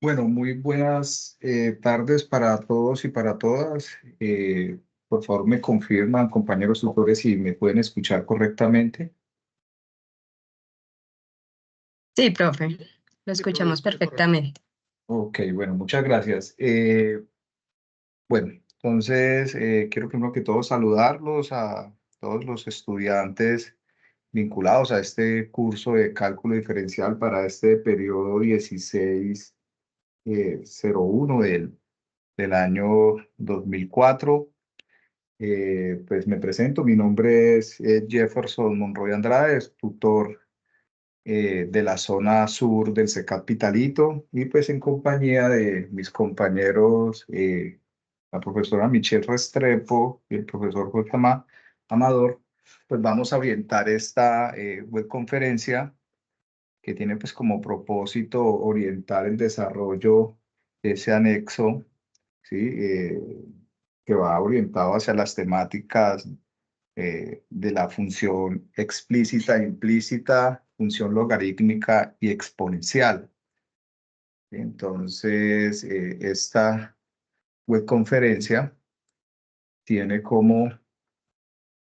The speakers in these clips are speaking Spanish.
Bueno, muy buenas tardes para todos y para todas. Por favor, me confirman, compañeros tutores, si me pueden escuchar correctamente. Sí, profe, lo escuchamos perfectamente. Ok, bueno, muchas gracias. Bueno, entonces quiero primero que todo saludarlos a todos los estudiantes vinculados a este curso de cálculo diferencial para este periodo 1601 del año 2004. Pues me presento, mi nombre es Jefferson Monroy Andrade, es tutor de la zona sur del CECAP Pitalito y pues en compañía de mis compañeros, la profesora Michelle Restrepo y el profesor Amador, pues vamos a orientar esta webconferencia que tiene pues como propósito orientar el desarrollo de ese anexo, ¿sí? Que va orientado hacia las temáticas de la función explícita e implícita, función logarítmica y exponencial. Entonces, esta webconferencia tiene como,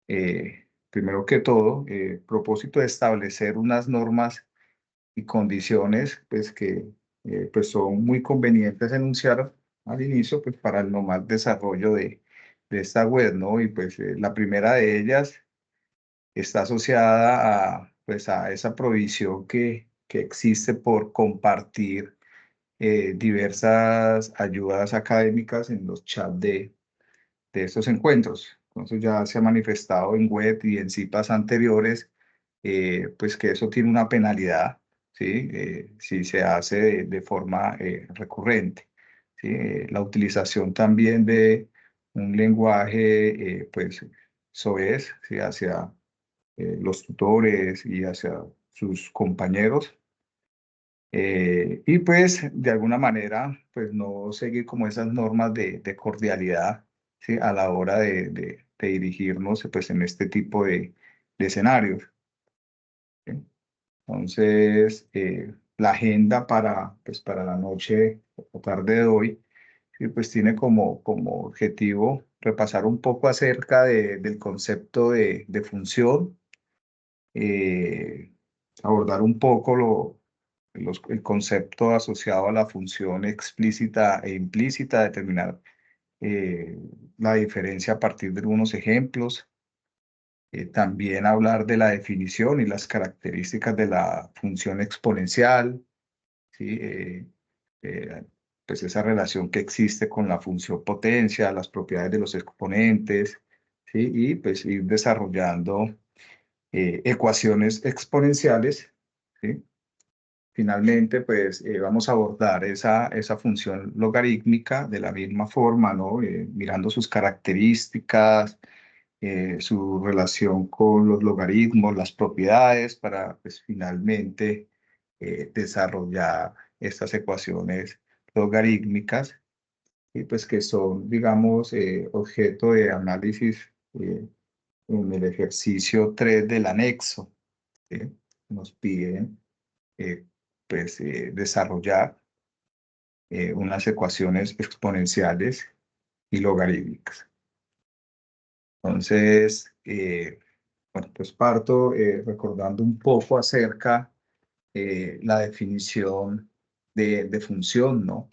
primero que todo, propósito de establecer unas normas y condiciones pues, que pues, son muy convenientes enunciar al inicio pues, para el normal desarrollo de esta web, ¿no? Y pues la primera de ellas está asociada a, pues, a esa provisión que existe por compartir diversas ayudas académicas en los chats de estos encuentros. Entonces ya se ha manifestado en web y en citas anteriores, pues que eso tiene una penalidad, ¿sí? Si se hace de forma recurrente, ¿sí? La utilización también de un lenguaje, pues, soez, ¿sí? Hacia los tutores y hacia sus compañeros. Y pues de alguna manera, pues no seguir como esas normas de cordialidad, ¿sí? A la hora de dirigirnos pues en este tipo de escenarios, ¿sí? Entonces, la agenda pues, para la noche o tarde de hoy, sí, pues tiene como objetivo repasar un poco acerca del concepto de función, eh, abordar un poco el concepto asociado a la función explícita e implícita, determinar eh, la diferencia a partir de algunos ejemplos, también hablar de la definición y las características de la función exponencial, ¿sí? Eh, pues esa relación que existe con la función potencia, las propiedades de los exponentes, ¿sí? Y pues ir desarrollando ecuaciones exponenciales, ¿sí? Finalmente, pues vamos a abordar esa función logarítmica de la misma forma, ¿no? Mirando sus características, su relación con los logaritmos, las propiedades, para pues finalmente desarrollar estas ecuaciones logarítmicas y pues que son, digamos, objeto de análisis en el ejercicio 3 del anexo, ¿sí? Nos piden eh, pues, desarrollar unas ecuaciones exponenciales y logarítmicas. Entonces, bueno, pues parto recordando un poco acerca la definición de función, ¿no?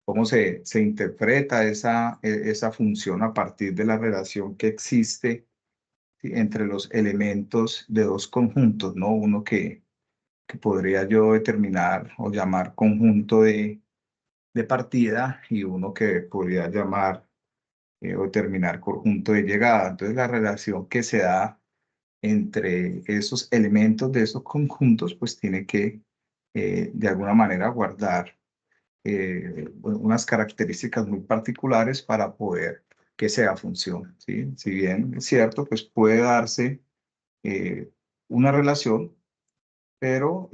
Cómo se interpreta esa función a partir de la relación que existe, ¿sí? Entre los elementos de dos conjuntos, ¿no? Uno que podría yo determinar o llamar conjunto de partida y uno que podría llamar o determinar conjunto de llegada. Entonces, la relación que se da entre esos elementos de esos conjuntos, pues tiene que, de alguna manera, guardar unas características muy particulares para poder que sea función, ¿sí? Si bien es cierto, pues puede darse eh, una relación, pero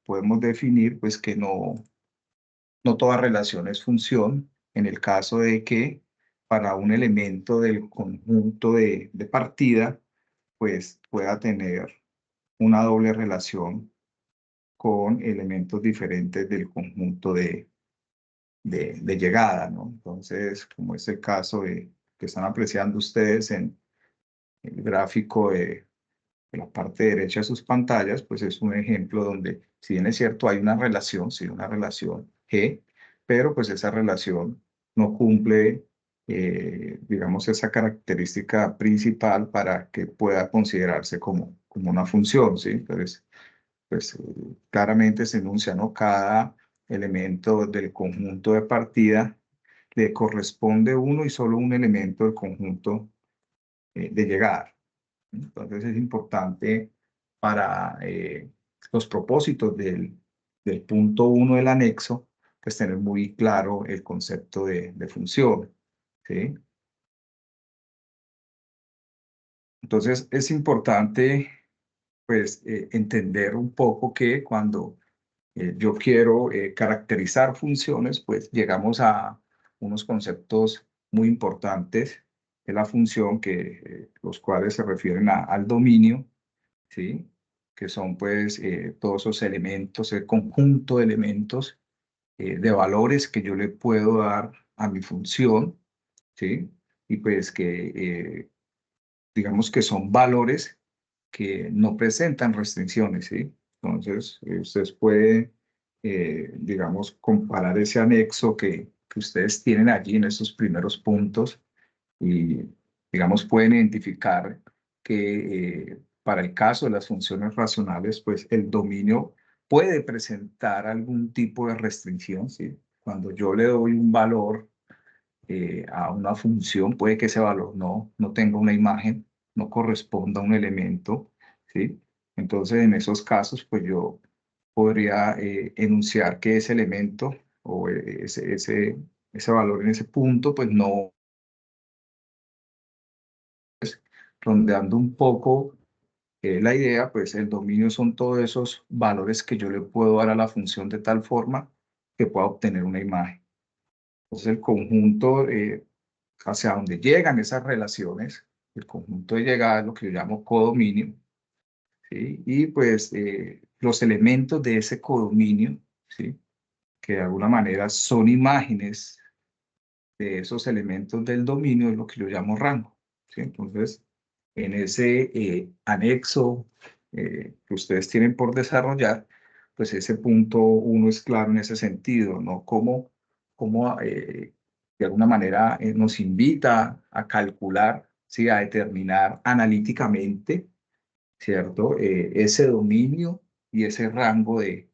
podemos definir pues que no toda relación es función en el caso de que para un elemento del conjunto de partida, pues pueda tener una doble relación con elementos diferentes del conjunto de llegada, ¿no? Entonces, como es el caso que están apreciando ustedes en el gráfico en la parte derecha de sus pantallas, pues es un ejemplo donde, si bien es cierto, hay una relación, sí, una relación G, pero pues esa relación no cumple, digamos, esa característica principal para que pueda considerarse como una función, ¿sí? Entonces, pues claramente se enuncia, ¿no? Cada elemento del conjunto de partida le corresponde uno y solo un elemento del conjunto de llegada. Entonces es importante para los propósitos del punto uno del anexo, pues tener muy claro el concepto de función, ¿sí? Entonces es importante, pues, entender un poco que cuando yo quiero caracterizar funciones, pues llegamos a unos conceptos muy importantes de la función, los cuales se refieren al dominio, ¿sí? Que son pues todos esos elementos, el conjunto de elementos de valores que yo le puedo dar a mi función, ¿sí? Y pues digamos que son valores que no presentan restricciones, ¿sí? Entonces, ustedes pueden, digamos, comparar ese anexo que ustedes tienen allí en esos primeros puntos y, digamos, pueden identificar que para el caso de las funciones racionales, pues el dominio puede presentar algún tipo de restricción, ¿sí? Cuando yo le doy un valor a una función, puede que ese valor no tenga una imagen, no corresponda a un elemento, ¿sí? Entonces, en esos casos, pues yo podría enunciar que ese elemento o ese valor en ese punto, pues no, rondeando un poco la idea, pues el dominio son todos esos valores que yo le puedo dar a la función de tal forma que pueda obtener una imagen. Entonces, el conjunto hacia donde llegan esas relaciones, el conjunto de llegada es lo que yo llamo codominio, ¿sí? Y pues los elementos de ese codominio, ¿sí? Que de alguna manera son imágenes de esos elementos del dominio, es lo que yo llamo rango, ¿sí? Entonces, en ese anexo que ustedes tienen por desarrollar, pues ese punto uno es claro en ese sentido, ¿no? Cómo de alguna manera nos invita a calcular, ¿sí? A determinar analíticamente, ¿cierto? Ese dominio y ese rango de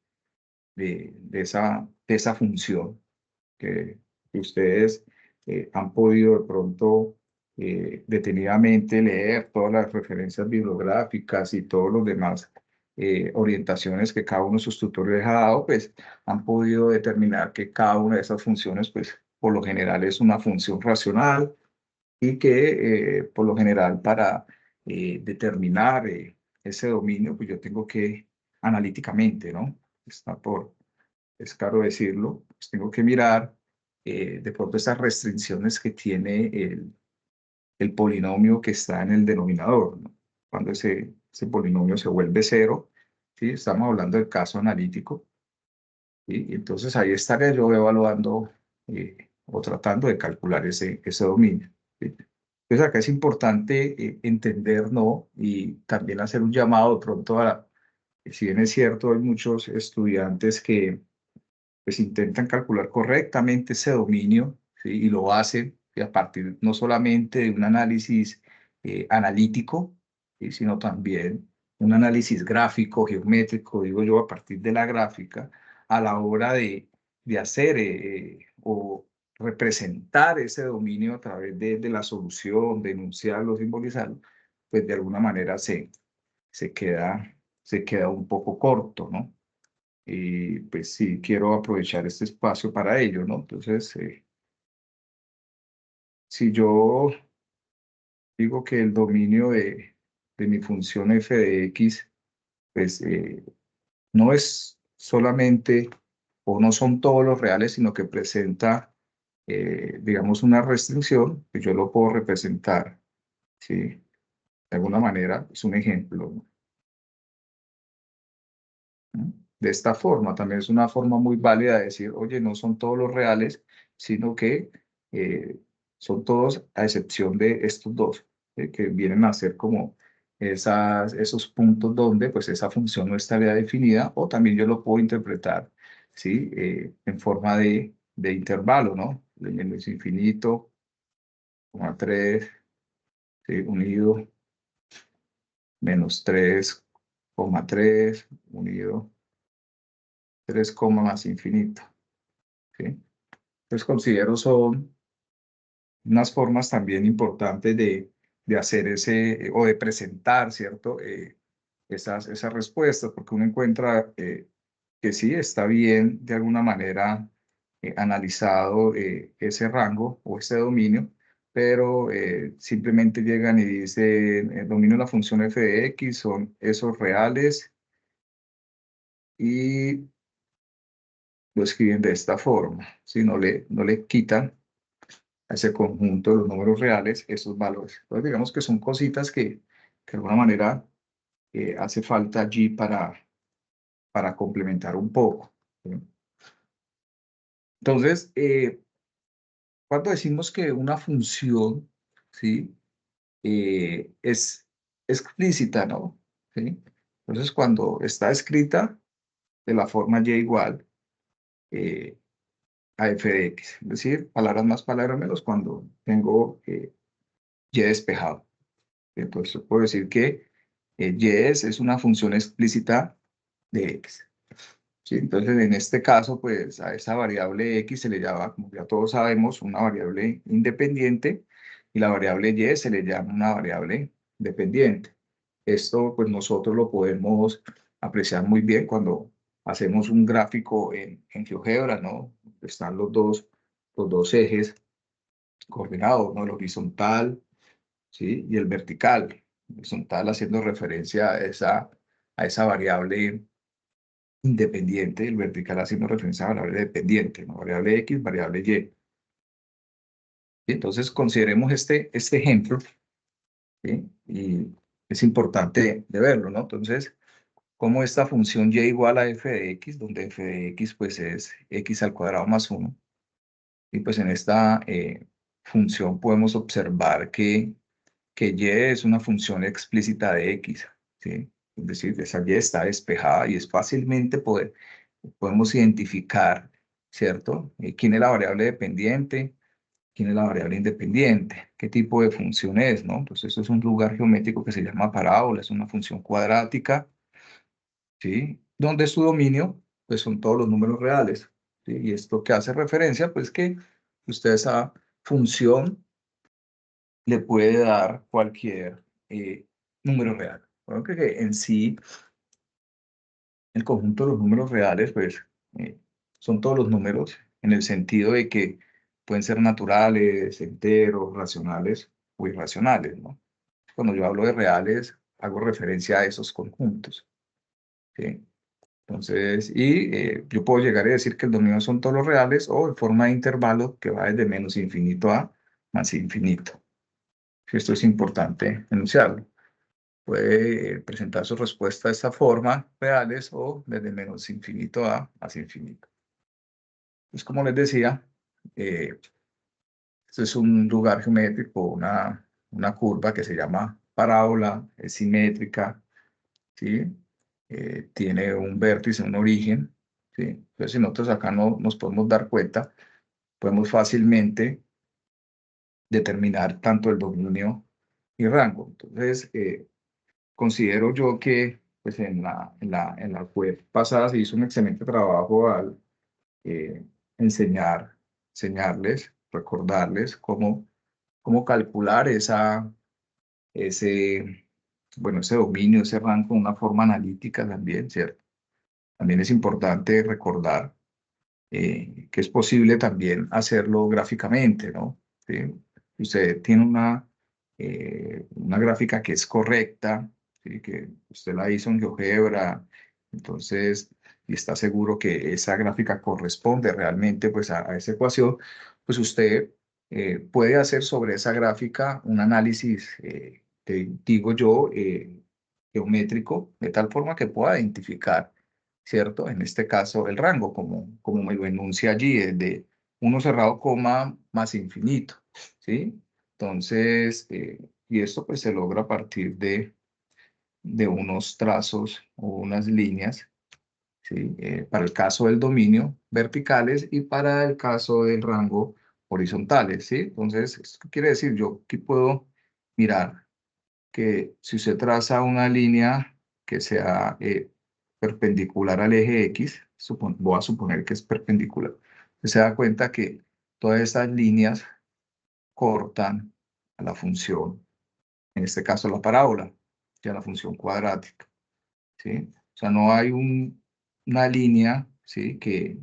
esa función que ustedes han podido de pronto detenidamente leer todas las referencias bibliográficas y todos los demás orientaciones que cada uno de sus tutores ha dado, pues han podido determinar que cada una de esas funciones, pues por lo general es una función racional y que por lo general para determinar ese dominio, pues yo tengo que analíticamente, ¿no? Está por es caro decirlo, pues tengo que mirar de pronto esas restricciones que tiene el polinomio que está en el denominador, ¿no? Cuando ese polinomio se vuelve cero, ¿sí? Estamos hablando del caso analítico, ¿sí? Y entonces ahí estaría yo evaluando o tratando de calcular ese dominio, ¿sí? Entonces acá es importante entender, ¿no? Y también hacer un llamado de pronto si bien es cierto, hay muchos estudiantes que pues intentan calcular correctamente ese dominio, ¿sí? Y lo hacen a partir no solamente de un análisis analítico, ¿sí? Sino también un análisis gráfico, geométrico, digo yo, a partir de la gráfica, a la hora de hacer o representar ese dominio a través de la solución, de enunciarlo, simbolizarlo, pues de alguna manera se queda, se queda un poco corto, ¿no? Y pues sí, quiero aprovechar este espacio para ello, ¿no? Entonces, si yo digo que el dominio de mi función f de x, pues no es solamente o no son todos los reales, sino que presenta, digamos, una restricción que yo lo puedo representar, ¿sí? De alguna manera, es un ejemplo, ¿no? de esta forma. También es una forma muy válida de decir, oye, no son todos los reales, sino que son todos a excepción de estos dos, que vienen a ser como esos puntos donde pues esa función no estaría definida, o también yo lo puedo interpretar, ¿sí? En forma de intervalo, ¿no? De menos infinito, coma 3, ¿sí? Unido, menos 3,3, unido, 3, más infinito, ¿sí? Entonces considero son unas formas también importantes de hacer ese, o de presentar, ¿cierto? Esas respuestas, porque uno encuentra que sí, está bien de alguna manera analizado ese rango o ese dominio, pero simplemente llegan y dicen, el dominio de la función f de x son esos reales y lo escriben de esta forma, si no le quitan a ese conjunto de los números reales esos valores. Entonces digamos que son cositas que de alguna manera hace falta allí para complementar un poco, ¿sí? Entonces, cuando decimos que una función, ¿sí? Es explícita, ¿no? ¿Sí? Entonces, cuando está escrita de la forma y igual eh, a f de x, es decir, palabras más, palabras menos, cuando tengo y despejado. Entonces, puedo decir que y es una función explícita de x. ¿Sí? Entonces, en este caso, pues a esa variable x se le llama, como ya todos sabemos, una variable independiente, y la variable y se le llama una variable dependiente. Esto, pues nosotros lo podemos apreciar muy bien cuando hacemos un gráfico en GeoGebra, ¿no? Están los dos ejes coordenados, ¿no? El horizontal, ¿sí? Y el vertical. Horizontal haciendo referencia a esa variable independiente, el vertical haciendo referencia a la variable dependiente, ¿no? Variable X, variable Y. Y entonces consideremos este ejemplo, ¿sí? Y es importante de verlo, ¿no? Entonces, como esta función y igual a f de x, donde f de x pues es x al cuadrado más 1, y pues en esta función podemos observar que y es una función explícita de x, ¿sí? Es decir, esa y está despejada y es fácilmente podemos identificar, ¿cierto? ¿Quién es la variable dependiente? ¿Quién es la variable independiente? ¿Qué tipo de función es, no? Entonces, eso es un lugar geométrico que se llama parábola, es una función cuadrática, ¿sí? Donde su dominio, pues, son todos los números reales, ¿sí? Y esto que hace referencia, pues, que usted esa función le puede dar cualquier número real. Bueno, que en sí el conjunto de los números reales, pues, son todos los números en el sentido de que pueden ser naturales, enteros, racionales o irracionales, ¿no? Cuando yo hablo de reales, hago referencia a esos conjuntos, ¿sí? Entonces, yo puedo llegar a decir que el dominio son todos los reales o en forma de intervalo que va desde menos infinito a más infinito. Esto es importante enunciarlo. Puede presentar su respuesta de esta forma, reales o desde menos infinito a más infinito. Pues como les decía, esto es un lugar geométrico, una curva que se llama parábola, es simétrica, ¿sí? Tiene un vértice, un origen, ¿sí? Entonces, si nosotros acá no nos podemos dar cuenta, podemos fácilmente determinar tanto el dominio y rango. Entonces, considero yo que pues en la web pasada se hizo un excelente trabajo al eh, enseñarles, recordarles cómo calcular ese dominio, ese rango de una forma analítica también, ¿cierto? También es importante recordar que es posible también hacerlo gráficamente, ¿no? ¿Sí? Usted tiene una gráfica que es correcta, ¿sí? Que usted la hizo en GeoGebra, entonces, y está seguro que esa gráfica corresponde realmente pues, a esa ecuación, pues usted puede hacer sobre esa gráfica un análisis, digo yo, geométrico, de tal forma que pueda identificar ¿cierto? En este caso, el rango, como me lo enuncia allí, es de 1 cerrado, coma, más infinito, ¿sí? Entonces, y esto pues se logra a partir de unos trazos o unas líneas, ¿sí? Para el caso del dominio, verticales, y para el caso del rango, horizontales, ¿sí? Entonces, ¿esto qué quiere decir? Yo aquí puedo mirar que si usted traza una línea que sea perpendicular al eje X, voy a suponer que es perpendicular, usted se da cuenta que todas estas líneas cortan a la función, en este caso la parábola, y a la función cuadrática, ¿sí? O sea, no hay una línea, ¿sí? Que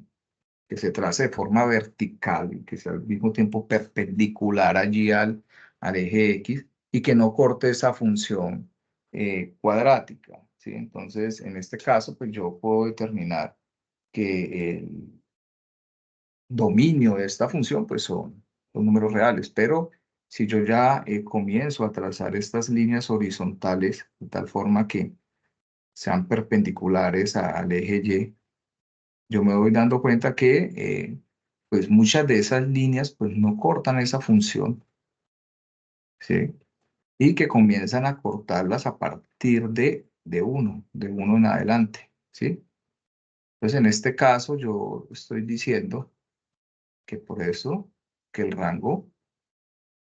se trace de forma vertical y que sea al mismo tiempo perpendicular allí al eje X y que no corte esa función cuadrática, ¿sí? Entonces, en este caso, pues yo puedo determinar que el dominio de esta función, pues son los números reales, pero si yo ya comienzo a trazar estas líneas horizontales de tal forma que sean perpendiculares al eje Y, yo me voy dando cuenta que pues muchas de esas líneas pues no cortan esa función, ¿sí? Y que comienzan a cortarlas a partir de uno en adelante, ¿sí? Entonces en este caso yo estoy diciendo que por eso que el rango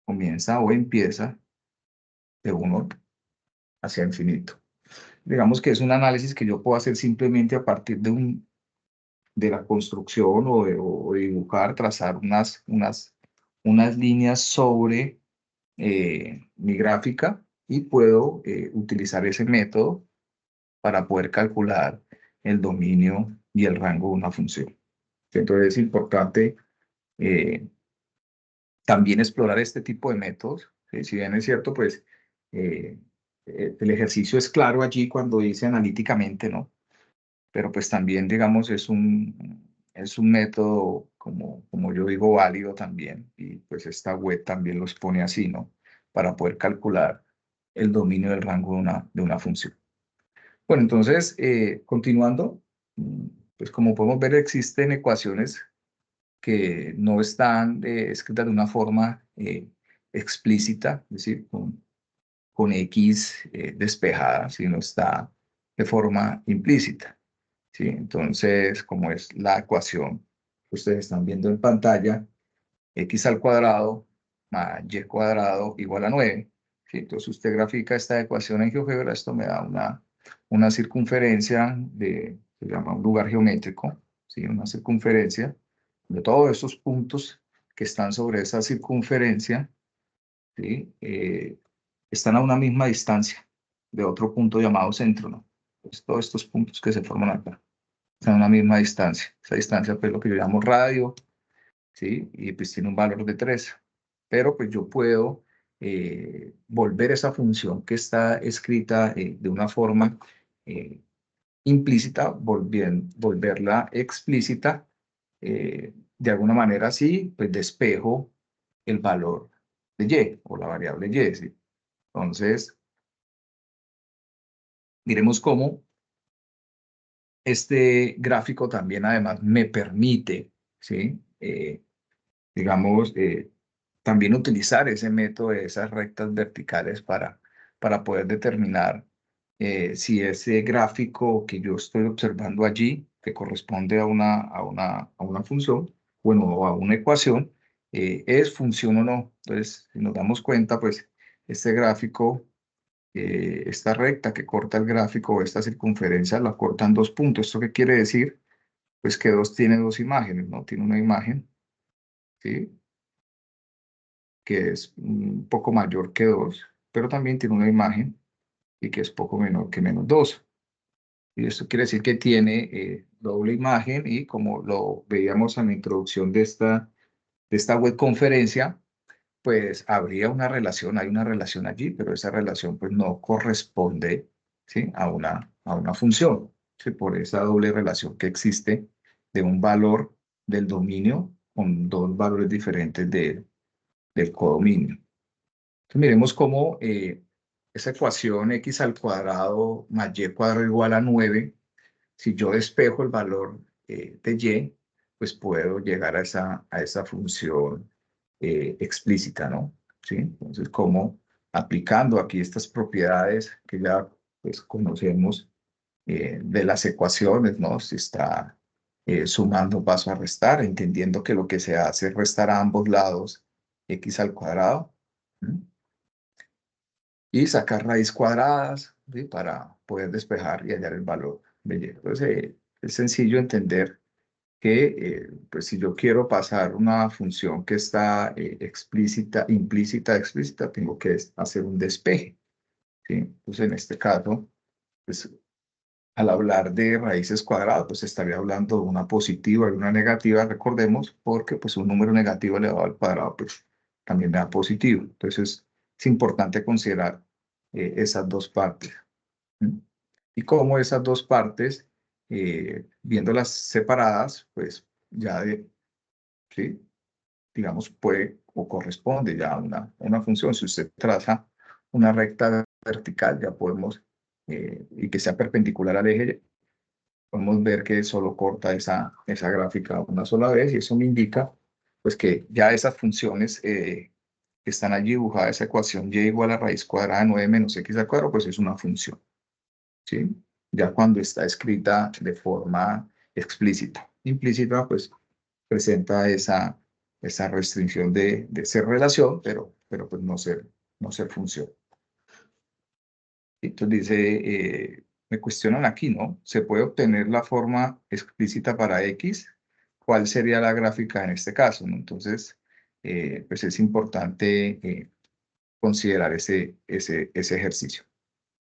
comienza o empieza de uno hacia infinito. Digamos que es un análisis que yo puedo hacer simplemente a partir de la construcción o de dibujar, trazar unas líneas sobre mi gráfica y puedo utilizar ese método para poder calcular el dominio y el rango de una función. Entonces es importante eh, también explorar este tipo de métodos. ¿Sí? Si bien es cierto, pues eh, el ejercicio es claro allí cuando dice analíticamente, ¿no? Pero pues también, digamos, es un método, como yo digo, válido también, y pues esta web también los pone así, ¿no? Para poder calcular el dominio del rango de una función. Bueno, entonces, continuando, mm, pues como podemos ver, existen ecuaciones que no están escritas de una forma explícita, es decir, con X despejada, sino está de forma implícita. ¿Sí? Entonces, como es la ecuación que ustedes están viendo en pantalla, x al cuadrado más y cuadrado igual a 9. ¿Sí? Entonces, usted grafica esta ecuación en GeoGebra, esto me da una circunferencia se llama un lugar geométrico, ¿sí? Una circunferencia de todos estos puntos que están sobre esa circunferencia, ¿sí? Están a una misma distancia de otro punto llamado centro, ¿no? Pues todos estos puntos que se forman acá están a una misma distancia. Esa distancia, pues, lo que yo llamo radio, ¿sí? Y pues tiene un valor de 3. Pero pues yo puedo volver esa función que está escrita de una forma eh, implícita, volverla explícita, de alguna manera así, pues despejo el valor de y o la variable y, ¿sí? Entonces, miremos cómo este gráfico también además me permite, ¿sí? Digamos, también utilizar ese método de esas rectas verticales para poder determinar si ese gráfico que yo estoy observando allí, que corresponde a una función, bueno, o a una ecuación, es función o no. Entonces, si nos damos cuenta, pues este gráfico, esta recta que corta el gráfico o esta circunferencia, la cortan dos puntos. ¿Esto qué quiere decir? Pues que tiene dos imágenes, ¿no? Tiene una imagen, ¿sí? Que es un poco mayor que 2, pero también tiene una imagen y que es poco menor que -2. Y esto quiere decir que tiene doble imagen y como lo veíamos en la introducción de esta web conferencia, pues habría una relación, hay una relación allí, pero esa relación pues no corresponde, ¿sí? a una función, ¿sí? Por esa doble relación que existe de un valor del dominio con dos valores diferentes del codominio. Entonces, miremos cómo esa ecuación x al cuadrado más y cuadrado igual a 9 si yo despejo el valor de y, pues puedo llegar a esa función explícita, ¿no? ¿Sí? Entonces, como aplicando aquí estas propiedades que ya pues, conocemos de las ecuaciones, ¿no? Si está sumando paso a restar, entendiendo que lo que se hace es restar a ambos lados x al cuadrado. ¿Mm? Y sacar raíz cuadradas, ¿sí? Para poder despejar y hallar el valor de y. Entonces, es sencillo entender que pues si yo quiero pasar una función que está explícita, implícita, explícita, tengo que hacer un despeje, ¿sí? Entonces, en este caso, pues al hablar de raíces cuadradas, pues estaría hablando de una positiva y una negativa, recordemos, porque pues un número negativo elevado al cuadrado, pues también me da positivo. Entonces, es importante considerar esas dos partes. ¿Mm? Y cómo esas dos partes, viéndolas separadas, pues ya, ¿sí? Digamos, puede o corresponde ya a una función. Si usted traza una recta vertical, ya podemos, y que sea perpendicular al eje, podemos ver que solo corta esa gráfica una sola vez y eso me indica pues que ya esas funciones que están allí dibujadas, esa ecuación y igual a raíz cuadrada de 9 menos x al cuadrado, pues es una función, ¿sí? Ya cuando está escrita de forma explícita. Implícita, pues presenta esa restricción de ser relación, pero pues no ser función. Entonces dice, me cuestionan aquí, ¿no? ¿Se puede obtener la forma explícita para X? ¿Cuál sería la gráfica en este caso, ¿no? Entonces, pues es importante considerar ese ejercicio.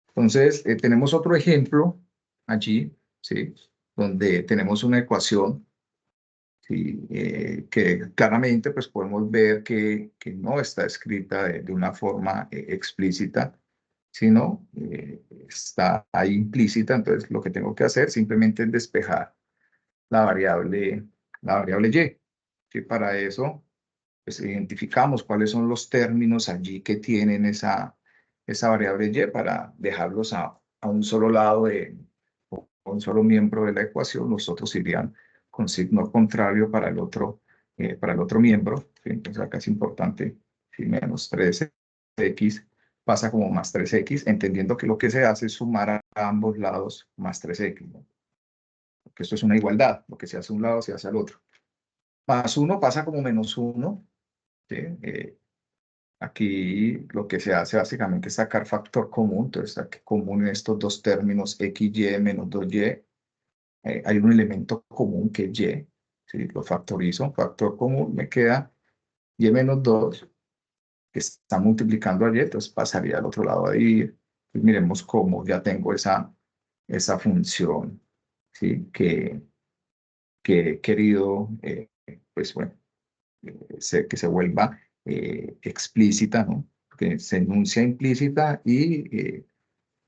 Entonces, tenemos otro ejemplo allí, ¿sí? Donde tenemos una ecuación, ¿sí? Que claramente pues podemos ver que no está escrita de una forma explícita, sino está ahí implícita. Entonces, lo que tengo que hacer simplemente es despejar la variable y. ¿Sí? Para eso, pues identificamos cuáles son los términos allí que tienen esa variable y para dejarlos a un solo lado a un solo miembro de la ecuación. Los otros irían con signo contrario para el otro miembro. ¿Sí? Entonces acá es importante, si menos 3x pasa como más 3x, entendiendo que lo que se hace es sumar a ambos lados más 3x, ¿no? Porque esto es una igualdad, lo que se hace a un lado se hace al otro. Más 1 pasa como menos 1, ¿sí? Aquí lo que se hace básicamente es sacar factor común. Entonces, saqué común en estos dos términos xy menos 2y. Hay un elemento común que es y, ¿sí? Lo factorizo. Factor común me queda y menos 2, que está multiplicando a y, entonces pasaría al otro lado de y. Pues miremos cómo ya tengo esa función, ¿sí? Que he querido, pues bueno, que se vuelva explícita, ¿no? Que se enuncia implícita y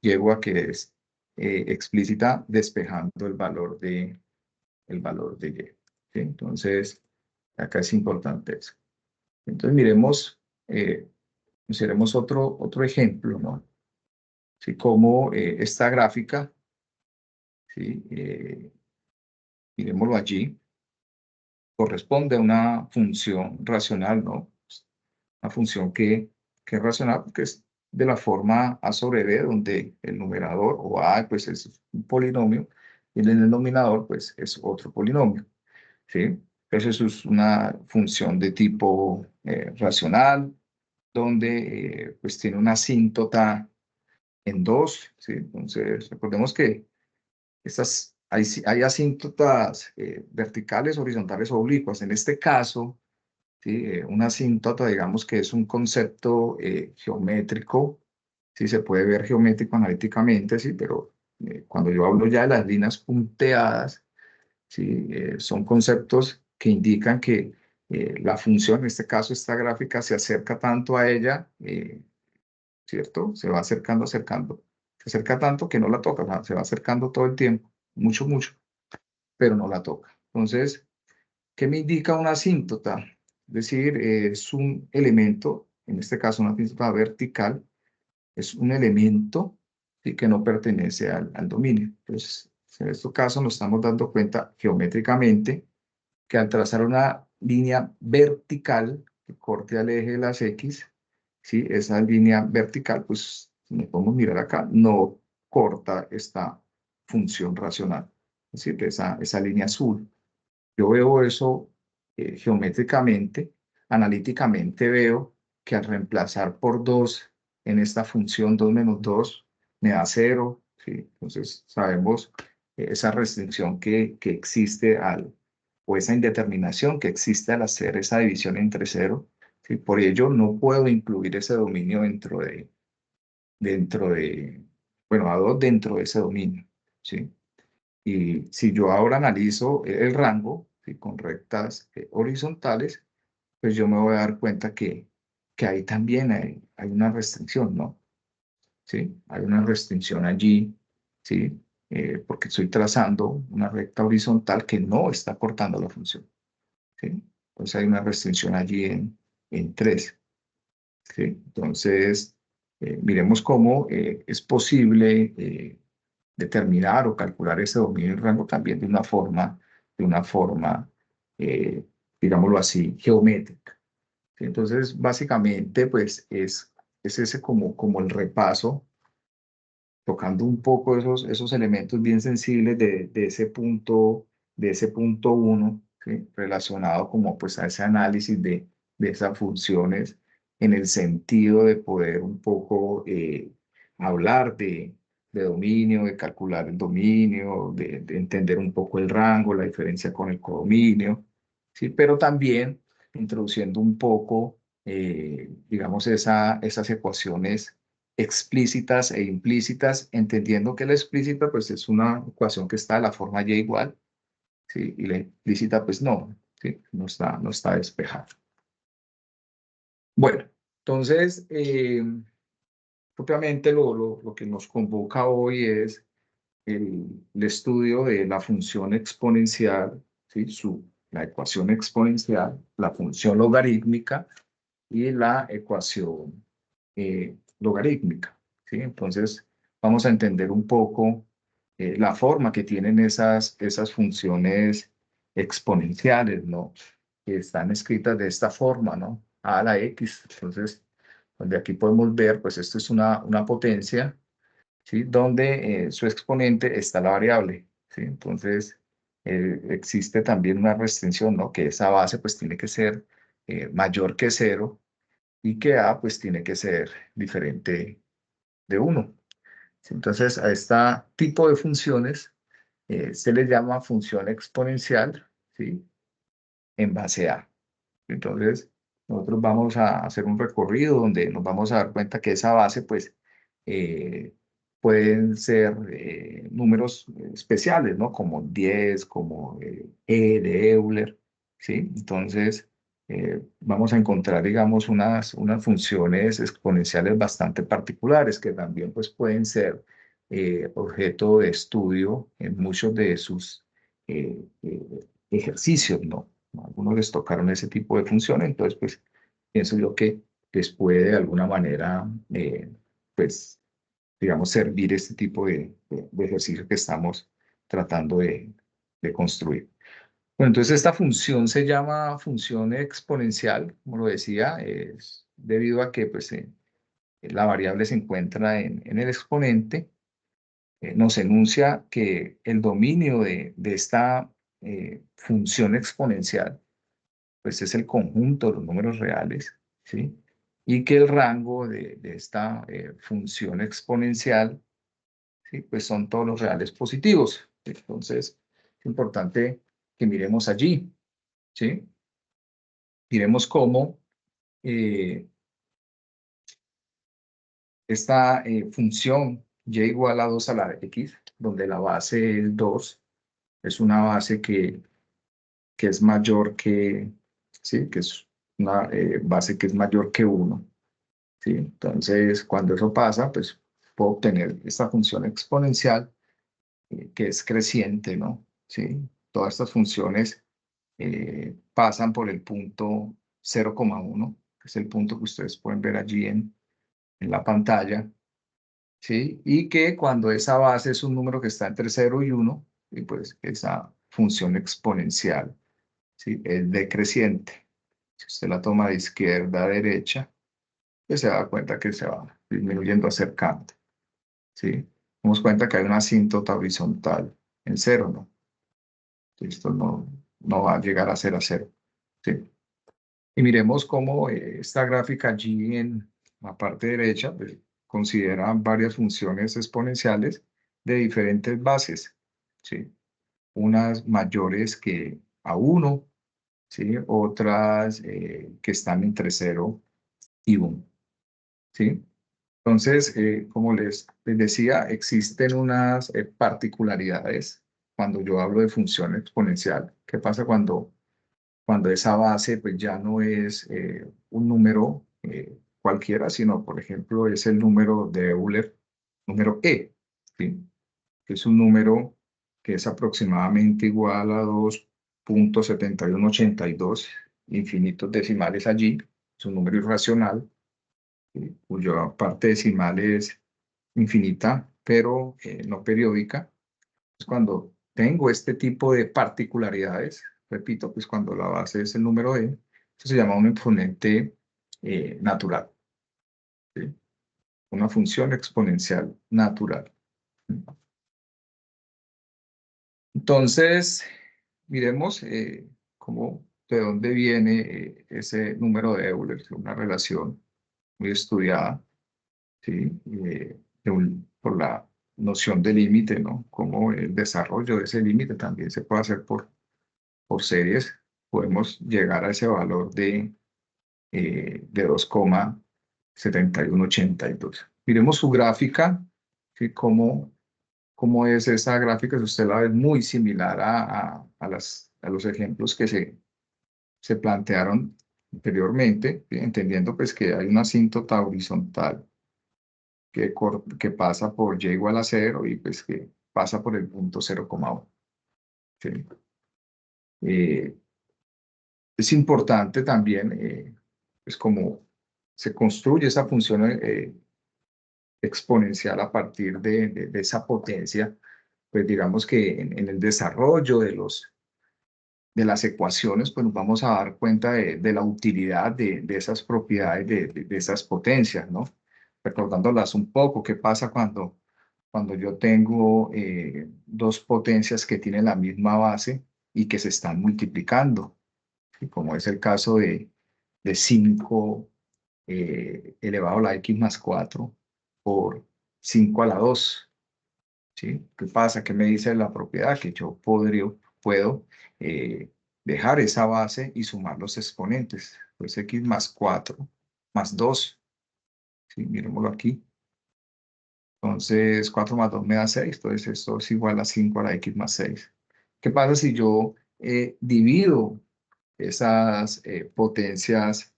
llego a que es explícita despejando el valor de y. ¿Sí? Entonces, acá es importante eso. Entonces, miremos otro ejemplo, ¿no? ¿Sí? Como esta gráfica, ¿sí? Miremoslo allí, corresponde a una función racional, ¿no? Una función que es racional porque es de la forma a sobre b, donde el numerador o a pues es un polinomio y en el denominador pues es otro polinomio, ¿sí? Entonces eso es una función de tipo racional, donde pues tiene una asíntota en 2, ¿sí? Entonces recordemos que hay asíntotas verticales, horizontales o oblicuas. En este caso, ¿sí? Una asíntota, digamos que es un concepto geométrico, ¿sí? Se puede ver geométrico analíticamente, ¿sí? Pero cuando yo hablo ya de las líneas punteadas, ¿sí? Son conceptos que indican que la función, en este caso esta gráfica, se acerca tanto a ella, ¿cierto? Se va acercando, acercando. Se acerca tanto que no la toca, o sea, se va acercando todo el tiempo, mucho, mucho, pero no la toca. Entonces, ¿qué me indica una asíntota? Es decir, es un elemento, en este caso una asíntota vertical, es un elemento, ¿sí? Que no pertenece al dominio. Entonces, En este caso nos estamos dando cuenta geométricamente que al trazar una línea vertical que corte al eje de las X, ¿sí? Esa línea vertical, pues, si nos podemos mirar acá, no corta esta función racional, es decir, esa línea azul. Yo veo eso geométricamente, analíticamente veo que al reemplazar por 2 en esta función 2 menos 2 me da 0, ¿sí? Entonces sabemos esa restricción que existe o esa indeterminación que existe al hacer esa división entre 0, ¿sí? Por ello no puedo incluir ese dominio bueno, a 2 dentro de ese dominio, ¿sí? Y si yo ahora analizo el rango, ¿sí? Con rectas horizontales, pues yo me voy a dar cuenta que ahí también hay una restricción, ¿no? ¿Sí? Hay una restricción allí, ¿sí? Porque estoy trazando una recta horizontal que no está cortando la función, ¿sí? Entonces hay una restricción allí en 3, ¿sí? Entonces, miremos cómo es posible determinar o calcular ese dominio y rango también de una forma, eh, digámoslo así, geométrica. ¿Sí? Entonces, básicamente, pues es ese como el repaso, tocando un poco esos elementos bien sensibles de ese punto uno, ¿sí? Relacionado como pues a ese análisis de esas funciones en el sentido de poder un poco hablar de dominio, de calcular el dominio, de entender un poco el rango, la diferencia con el codominio, ¿sí? Pero también introduciendo un poco, digamos, esas ecuaciones explícitas e implícitas, entendiendo que la explícita pues es una ecuación que está de la forma y igual, ¿sí? Y la implícita pues no, ¿sí? No está despejada. Bueno, entonces, propiamente lo que nos convoca hoy es el estudio de la función exponencial, ¿sí? La ecuación exponencial, la función logarítmica y la ecuación logarítmica, ¿sí? Entonces, vamos a entender un poco la forma que tienen esas funciones exponenciales, ¿no? Que están escritas de esta forma, ¿no? A la X. Entonces, donde aquí podemos ver, pues esto es una potencia, ¿sí? Donde su exponente está la variable, ¿sí? Entonces, existe también una restricción, ¿no? Que esa base pues tiene que ser mayor que 0 y que A pues tiene que ser diferente de 1. Entonces a este tipo de funciones se les llama función exponencial, ¿sí? En base A. Entonces nosotros vamos a hacer un recorrido donde nos vamos a dar cuenta que esa base pues eh, pueden ser números especiales, ¿no? Como 10, como E de Euler, ¿sí? Entonces, vamos a encontrar, digamos, unas funciones exponenciales bastante particulares que también, pues, pueden ser objeto de estudio en muchos de sus ejercicios, ¿no? A algunos les tocaron ese tipo de funciones, entonces, pues, pienso yo que les puede de alguna manera, pues, digamos, servir este tipo de ejercicio que estamos tratando de construir. Bueno, entonces esta función se llama función exponencial, como lo decía, es debido a que pues, la variable se encuentra en el exponente. Nos enuncia que el dominio de esta función exponencial pues es el conjunto de los números reales, ¿sí? Y que el rango de esta función exponencial, ¿sí? Pues son todos los reales positivos. Entonces, es importante que miremos allí, ¿sí? Miremos cómo esta función y igual a 2 a la x, donde la base es 2, es una base que es mayor que, ¿sí? Que es una base que es mayor que 1, ¿sí? Entonces, cuando eso pasa, pues puedo obtener esta función exponencial que es creciente, ¿no? ¿Sí? Todas estas funciones pasan por el punto 0,1, que es el punto que ustedes pueden ver allí en la pantalla, ¿sí? Y que cuando esa base es un número que está entre 0 y 1, y pues esa función exponencial, ¿sí? Es decreciente. Si usted la toma de izquierda a derecha, pues se da cuenta que se va disminuyendo, acercando, ¿sí? Damos cuenta que hay una asíntota horizontal en 0, ¿no? Esto no va a llegar a ser a 0, ¿sí? Y miremos cómo esta gráfica allí en la parte derecha pues, considera varias funciones exponenciales de diferentes bases, ¿sí? Unas mayores que a 1, ¿sí? Otras que están entre 0 y 1, ¿sí? Entonces, como les decía, existen unas particularidades cuando yo hablo de función exponencial. ¿Qué pasa cuando esa base pues ya no es un número cualquiera, sino, por ejemplo, es el número de Euler, número E, ¿sí? Que es un número que es aproximadamente igual a 2,7182 infinitos decimales allí, es un número irracional, cuya parte decimal es infinita, pero no periódica. Es cuando tengo este tipo de particularidades, repito, pues cuando la base es el número e, eso se llama un exponente natural, ¿sí? Una función exponencial natural. Entonces, miremos de dónde viene ese número de Euler, una relación muy estudiada, ¿sí? Por la noción de límite, ¿no? Como el desarrollo de ese límite también se puede hacer por series, podemos llegar a ese valor de 2,7182. Miremos su gráfica, ¿sí? Cómo es esa gráfica, si usted la ve, es muy similar a los ejemplos que se plantearon anteriormente, ¿sí? Entendiendo pues que hay una asíntota horizontal que pasa por y igual a 0 y pues que pasa por el punto 0,1. ¿Sí? Eh, es importante también, pues como se construye esa función exponencial a partir de esa potencia, pues digamos que en el desarrollo de las ecuaciones, pues nos vamos a dar cuenta de la utilidad de esas propiedades, de esas potencias, ¿no? Recordándolas un poco, ¿qué pasa cuando yo tengo dos potencias que tienen la misma base y que se están multiplicando? Y como es el caso de 5 elevado a la x más 4 por 5 a la 2, ¿sí? ¿Qué pasa? ¿Qué me dice la propiedad? Que yo puedo eh, dejar esa base y sumar los exponentes. Pues x más 4 más 2, ¿sí? Miremoslo aquí. Entonces, 4 más 2 me da 6, entonces esto es igual a 5 a la x más 6. ¿Qué pasa si yo divido esas potencias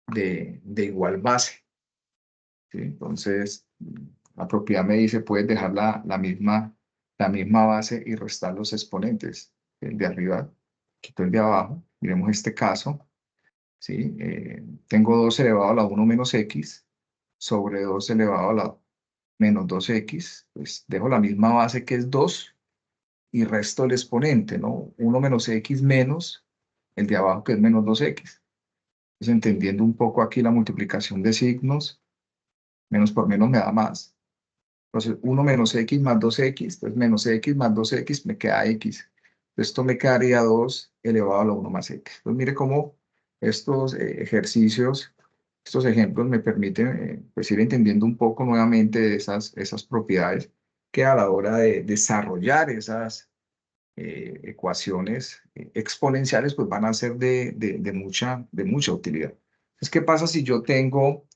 de igual base? ¿Sí? Entonces, la propiedad me dice, puedes dejar la misma base y restar los exponentes. El de arriba, quito el de abajo. Miremos este caso, ¿sí? Tengo 2 elevado a la 1 menos x sobre 2 elevado a la menos 2x. Pues dejo la misma base que es 2 y resto el exponente, ¿no? 1 menos x menos el de abajo que es menos 2x. Entonces, entendiendo un poco aquí la multiplicación de signos, menos por menos me da más. Entonces, 1 menos x más 2x, entonces menos x más 2x me queda x. Esto me quedaría 2 elevado a la 1 más x. Entonces, mire cómo estos ejercicios, estos ejemplos me permiten pues ir entendiendo un poco nuevamente de esas propiedades que a la hora de desarrollar esas ecuaciones exponenciales pues van a ser de mucha utilidad. Entonces, ¿qué pasa si yo tengo,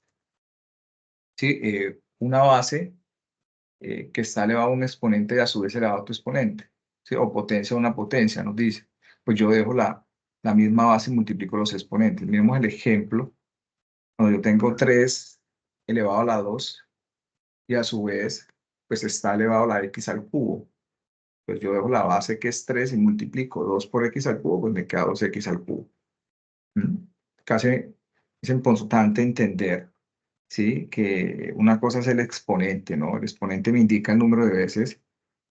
¿sí? Una base que está elevado a un exponente y a su vez elevado a otro exponente, ¿sí? O potencia a una potencia, nos dice. Pues yo dejo la misma base y multiplico los exponentes. Miremos el ejemplo, cuando yo tengo 3 elevado a la 2 y a su vez, pues está elevado a la x al cubo. Pues yo dejo la base que es 3 y multiplico 2 por x al cubo, pues me queda 2x al cubo. ¿Mm? Casi es importante entender ¿sí? Que una cosa es el exponente, ¿no? El exponente me indica el número de veces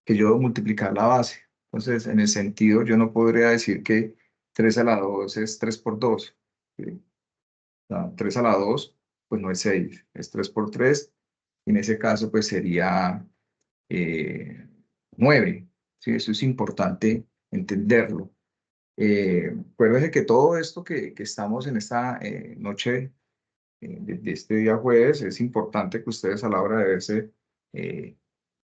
que yo debo multiplicar la base. Entonces, en el sentido, yo no podría decir que 3 a la 2 es 3 por 2. ¿Sí? 3 a la 2 pues no es 6, es 3 por 3. En ese caso, pues sería 9. ¿Sí? Eso es importante entenderlo. Acuérdense que todo esto que estamos en esta noche de este día jueves, es importante que ustedes a la hora de verse eh,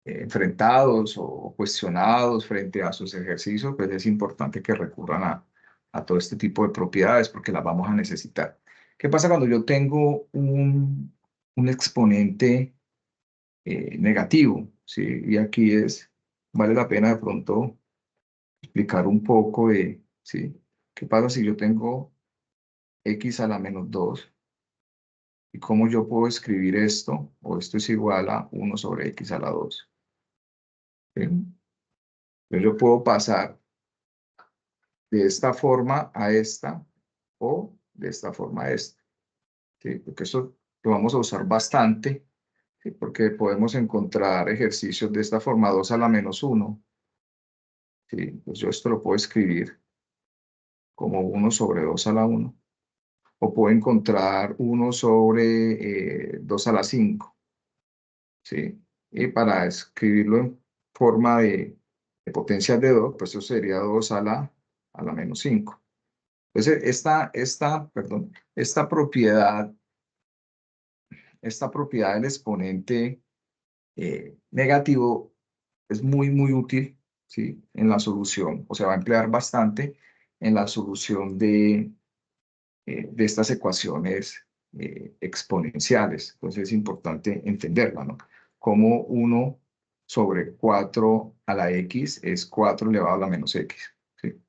enfrentados o cuestionados frente a sus ejercicios, pues es importante que recurran a todo este tipo de propiedades porque las vamos a necesitar. ¿Qué pasa cuando yo tengo un exponente negativo? ¿Sí? Y aquí vale la pena de pronto explicar un poco de, ¿sí? ¿Qué pasa si yo tengo x a la menos 2? ¿Y cómo yo puedo escribir esto? O esto es igual a 1 sobre x a la 2. ¿Sí? Entonces yo puedo pasar de esta forma a esta o de esta forma a esta. ¿Sí? Porque eso lo vamos a usar bastante, ¿sí? Porque podemos encontrar ejercicios de esta forma, 2 a la menos 1. ¿Sí? Pues yo esto lo puedo escribir como 1 sobre 2 a la 1. O puedo encontrar 1 sobre 2 a la 5. ¿Sí? Y para escribirlo en forma de potencias de 2, pues eso sería 2 a la menos 5. Entonces, perdón, esta propiedad del exponente negativo es muy, muy útil, ¿sí? En la solución, o sea, va a emplear bastante en la solución de estas ecuaciones exponenciales. Entonces, es importante entenderla, ¿no? Como 1 sobre 4 a la x es 4 elevado a la menos x, ¿sí?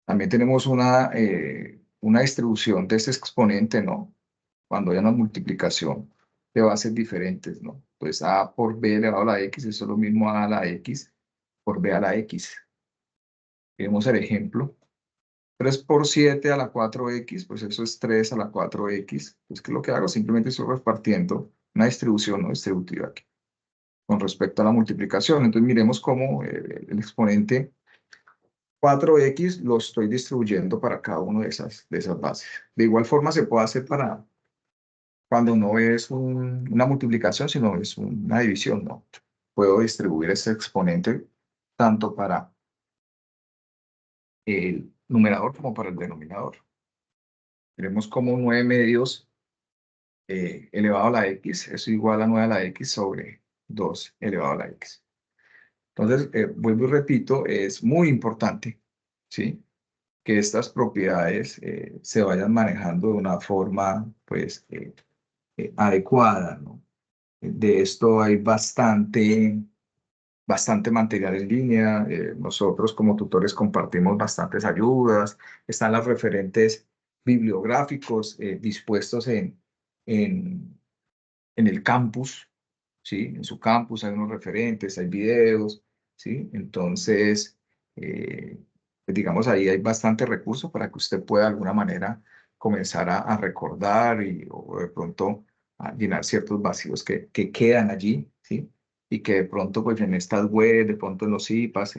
También tenemos una distribución de este exponente, ¿no? Cuando hay una multiplicación de bases diferentes, ¿no? Entonces, a por b elevado a la x, eso es lo mismo a la x por b a la x. Vemos el ejemplo. 3 por 7 a la 4x, pues eso es 3 a la 4x. Pues, ¿qué es lo que hago? Simplemente estoy repartiendo una distribución no distributiva aquí con respecto a la multiplicación. Entonces, miremos cómo el exponente 4x lo estoy distribuyendo para cada una de esas bases. De igual forma se puede hacer para cuando no es una multiplicación, sino es una división, ¿no? Puedo distribuir ese exponente tanto para el numerador como para el denominador. Tenemos como 9 medios elevado a la x, eso es igual a 9 a la x sobre 2 elevado a la x. Entonces, vuelvo y repito, es muy importante, ¿sí? Que estas propiedades se vayan manejando de una forma, pues, adecuada, ¿no? De esto hay bastante material en línea. Nosotros como tutores compartimos bastantes ayudas. Están los referentes bibliográficos dispuestos en, en el campus, ¿sí? En su campus hay unos referentes, hay videos, ¿sí? Entonces, pues digamos, ahí hay bastante recurso para que usted pueda de alguna manera comenzar a recordar o de pronto a llenar ciertos vacíos que quedan allí, ¿sí? Y que de pronto, pues en estas web, de pronto en los IPAs,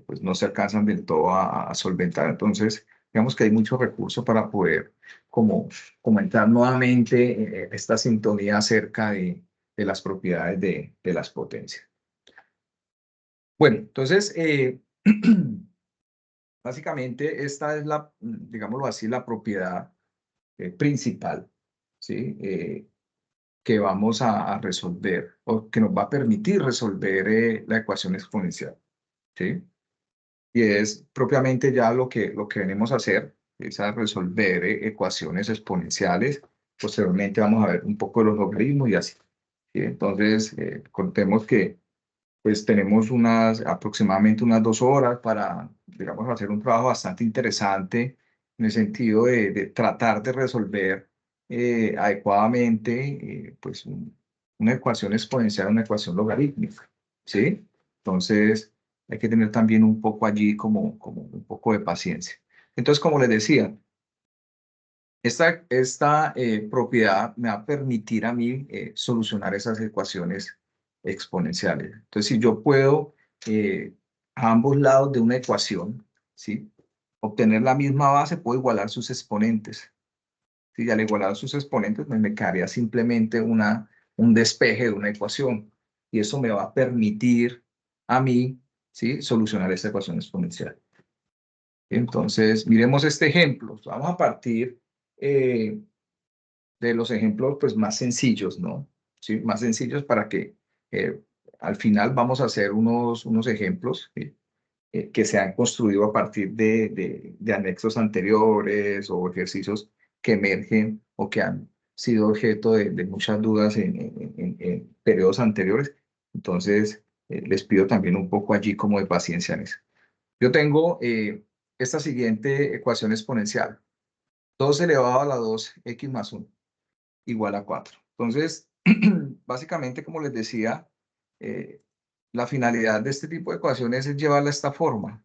pues no se alcanzan del todo a solventar. Entonces, digamos que hay mucho recurso para poder como comentar nuevamente esta sintonía acerca de las propiedades de las potencias. Bueno, entonces, básicamente esta es digámoslo así, la propiedad principal, ¿sí? Que vamos a resolver o que nos va a permitir resolver la ecuación exponencial, ¿sí? Y es propiamente ya lo que venimos a hacer, es a resolver ecuaciones exponenciales. Posteriormente vamos a ver un poco de los logaritmos y así. ¿Sí? Entonces, contemos que pues tenemos aproximadamente unas 2 horas para, digamos, hacer un trabajo bastante interesante en el sentido de tratar de resolver adecuadamente pues una ecuación exponencial, una ecuación logarítmica, ¿sí? Entonces, hay que tener también un poco allí como un poco de paciencia. Entonces, como les decía, Esta propiedad me va a permitir a mí solucionar esas ecuaciones exponenciales. Entonces, si yo puedo a ambos lados de una ecuación, ¿sí?, obtener la misma base, puedo igualar sus exponentes. ¿Sí? Y al igualar sus exponentes, pues me quedaría simplemente un despeje de una ecuación. Y eso me va a permitir a mí, ¿sí?, solucionar esta ecuación exponencial. Entonces, miremos este ejemplo. Vamos a partir de los ejemplos pues, más sencillos, ¿no? ¿Sí? Más sencillos para que al final vamos a hacer unos ejemplos que se han construido a partir de anexos anteriores o ejercicios que emergen o que han sido objeto de muchas dudas en periodos anteriores. Entonces, les pido también un poco allí como de paciencia en eso. Yo tengo esta siguiente ecuación exponencial. 2 elevado a la 2x más 1 igual a 4. Entonces, básicamente, como les decía, la finalidad de este tipo de ecuaciones es llevarla a esta forma,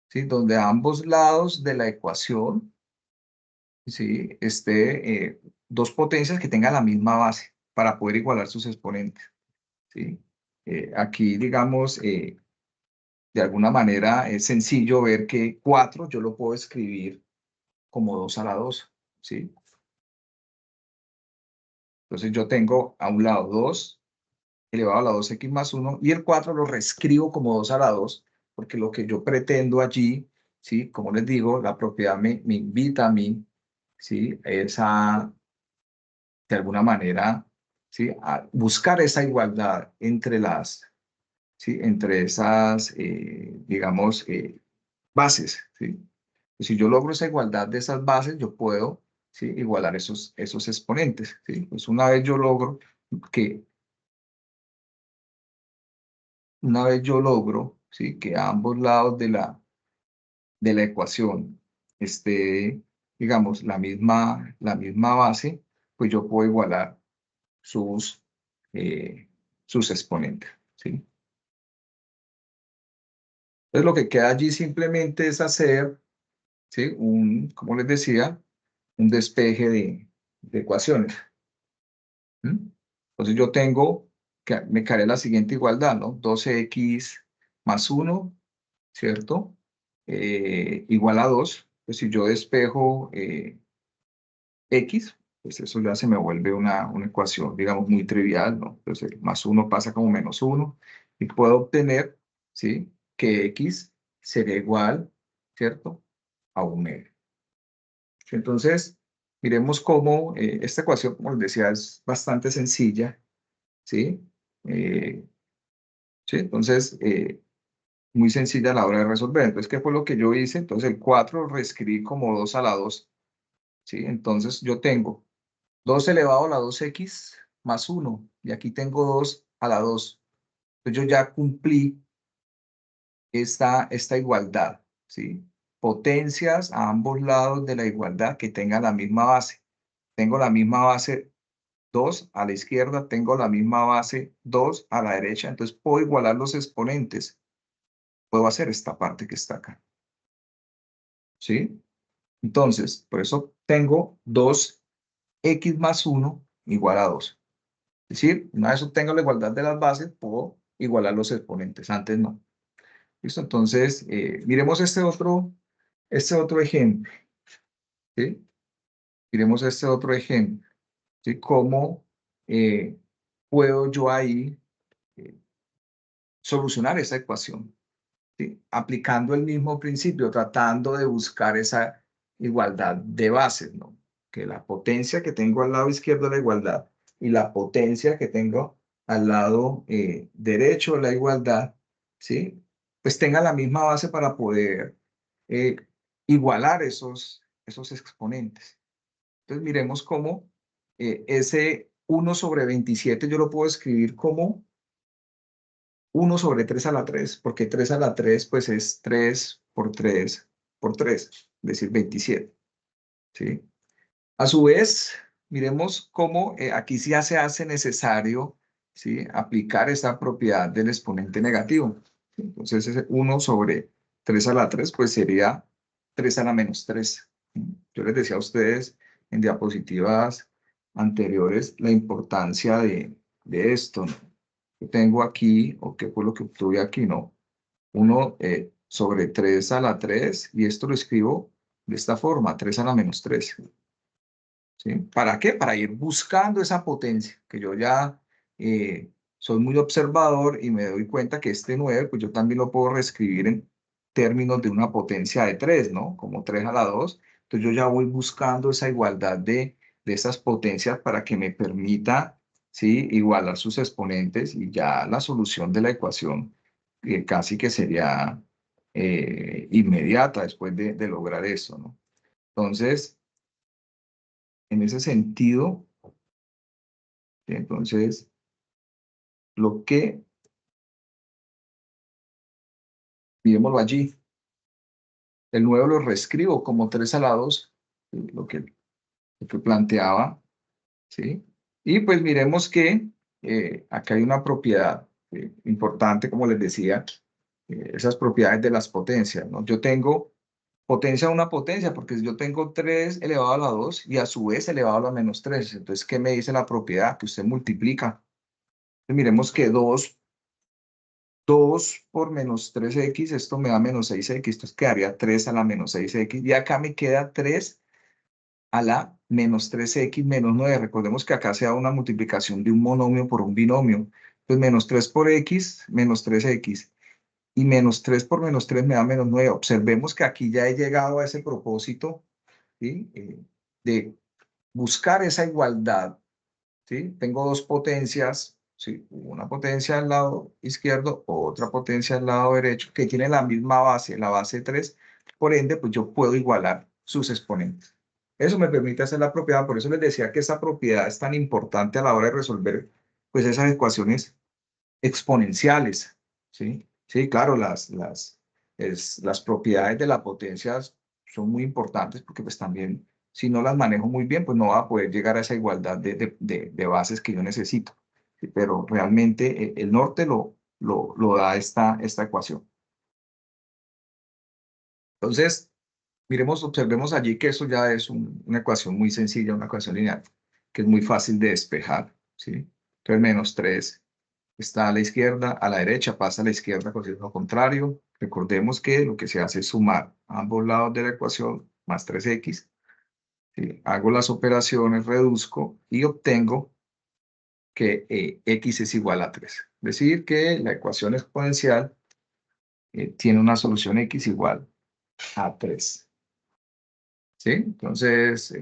¿sí?, donde a ambos lados de la ecuación, ¿sí?, esté dos potencias que tengan la misma base para poder igualar sus exponentes, ¿sí? Aquí, digamos, de alguna manera es sencillo ver que 4 yo lo puedo escribir como 2 a la 2, ¿sí? Entonces yo tengo a un lado 2 elevado a la 2x más 1 y el 4 lo reescribo como 2 a la 2, porque lo que yo pretendo allí, ¿sí?, como les digo, la propiedad me invita a mí, ¿sí?, es a, de alguna manera, ¿sí?, a buscar esa igualdad entre ¿sí?, entre esas, digamos, bases, ¿sí? Si yo logro esa igualdad de esas bases, yo puedo, ¿sí?, igualar esos exponentes, ¿sí? Pues una vez yo logro que, ¿sí?, que a ambos lados de la ecuación esté, digamos, la misma base, pues yo puedo igualar sus, sus exponentes, ¿sí? Entonces lo que queda allí simplemente es hacer, ¿sí?, como les decía, un despeje de ecuaciones. Entonces yo tengo, que me quedaría la siguiente igualdad, ¿no? 12x más 1, ¿cierto? Igual a 2. Pues si yo despejo x, pues eso ya se me vuelve una ecuación, digamos, muy trivial, ¿no? Entonces el más 1 pasa como menos 1 y puedo obtener, ¿sí?, que x sería igual, ¿cierto?, a 1 medio. Entonces, miremos cómo esta ecuación, como les decía, es bastante sencilla, ¿sí? ¿Sí? Entonces, muy sencilla a la hora de resolver. Entonces, ¿qué fue lo que yo hice? Entonces, el 4 reescribí como 2 a la 2, ¿sí? Entonces, yo tengo 2 elevado a la 2x más 1, y aquí tengo 2 a la 2. Entonces, yo ya cumplí esta igualdad, ¿sí? Potencias a ambos lados de la igualdad que tengan la misma base. Tengo la misma base 2 a la izquierda, tengo la misma base 2 a la derecha, entonces puedo igualar los exponentes. Puedo hacer esta parte que está acá, ¿sí? Entonces, por eso tengo 2x más 1 igual a 2. Es decir, una vez obtengo la igualdad de las bases, puedo igualar los exponentes, antes no. ¿Listo? Entonces, miremos este otro ejemplo, ¿sí? Miremos este otro ejemplo, ¿sí? ¿Cómo puedo yo ahí solucionar esa ecuación? ¿Sí? Aplicando el mismo principio, tratando de buscar esa igualdad de bases, ¿no? Que la potencia que tengo al lado izquierdo de la igualdad y la potencia que tengo al lado derecho de la igualdad, ¿sí?, pues tengan la misma base para poder eh, igualar esos exponentes. Entonces miremos cómo ese 1 sobre 27 yo lo puedo escribir como 1 sobre 3 a la 3, porque 3 a la 3 pues es 3 por 3 por 3, es decir, 27, ¿sí? A su vez, miremos cómo aquí ya se hace necesario, ¿sí?, aplicar esa propiedad del exponente negativo. Entonces, ese 1 sobre 3 a la 3 pues sería 3 a la menos 3. Yo les decía a ustedes en diapositivas anteriores la importancia de esto, ¿no? Que tengo aquí, o qué fue lo que obtuve aquí, ¿no? 1 sobre 3 a la 3, y esto lo escribo de esta forma, 3 a la menos 3. ¿Sí? ¿Para qué? Para ir buscando esa potencia, que yo ya soy muy observador y me doy cuenta que este 9, pues yo también lo puedo reescribir en términos de una potencia de 3, ¿no? Como 3 a la 2. Entonces yo ya voy buscando esa igualdad de esas potencias para que me permita, ¿sí? Igualar sus exponentes, y ya la solución de la ecuación casi que sería inmediata después de lograr eso, ¿no? Entonces, en ese sentido, entonces, lo que, miremoslo allí, el 9 lo reescribo como 3 a la 2, lo que planteaba, ¿sí? Y pues miremos que acá hay una propiedad importante, como les decía, esas propiedades de las potencias, ¿no? Yo tengo potencia de una potencia, porque si yo tengo 3 elevado a la 2 y a su vez elevado a la menos 3, entonces, ¿qué me dice la propiedad? Que usted multiplica. Entonces, miremos que 2 por menos 3x, esto me da menos 6x, entonces quedaría 3 a la menos 6x, y acá me queda 3 a la menos 3x menos 9. Recordemos que acá se da una multiplicación de un monomio por un binomio. Pues menos 3 por x, menos 3x, y menos 3 por menos 3 me da menos 9. Observemos que aquí ya he llegado a ese propósito, ¿sí? De buscar esa igualdad, ¿sí? Tengo dos potencias, ¿sí? Una potencia al lado izquierdo, otra potencia al lado derecho, que tiene la misma base, la base 3. Por ende, pues yo puedo igualar sus exponentes. Eso me permite hacer la propiedad. Por eso les decía que esta propiedad es tan importante a la hora de resolver, pues, esas ecuaciones exponenciales, ¿sí? Sí, claro, las propiedades de la potencia son muy importantes, porque pues también, si no las manejo muy bien, pues no va a poder llegar a esa igualdad de bases que yo necesito. Sí, pero realmente el norte lo da esta ecuación. Entonces, miremos, observemos allí que eso ya es una ecuación muy sencilla, una ecuación lineal, que es muy fácil de despejar, ¿sí? Entonces, menos 3 está a la izquierda, a la derecha pasa a la izquierda con signo contrario. Recordemos que lo que se hace es sumar ambos lados de la ecuación más 3x. ¿Sí? Hago las operaciones, reduzco y obtengo que x es igual a 3. Es decir, que la ecuación exponencial tiene una solución x igual a 3. ¿Sí? Entonces,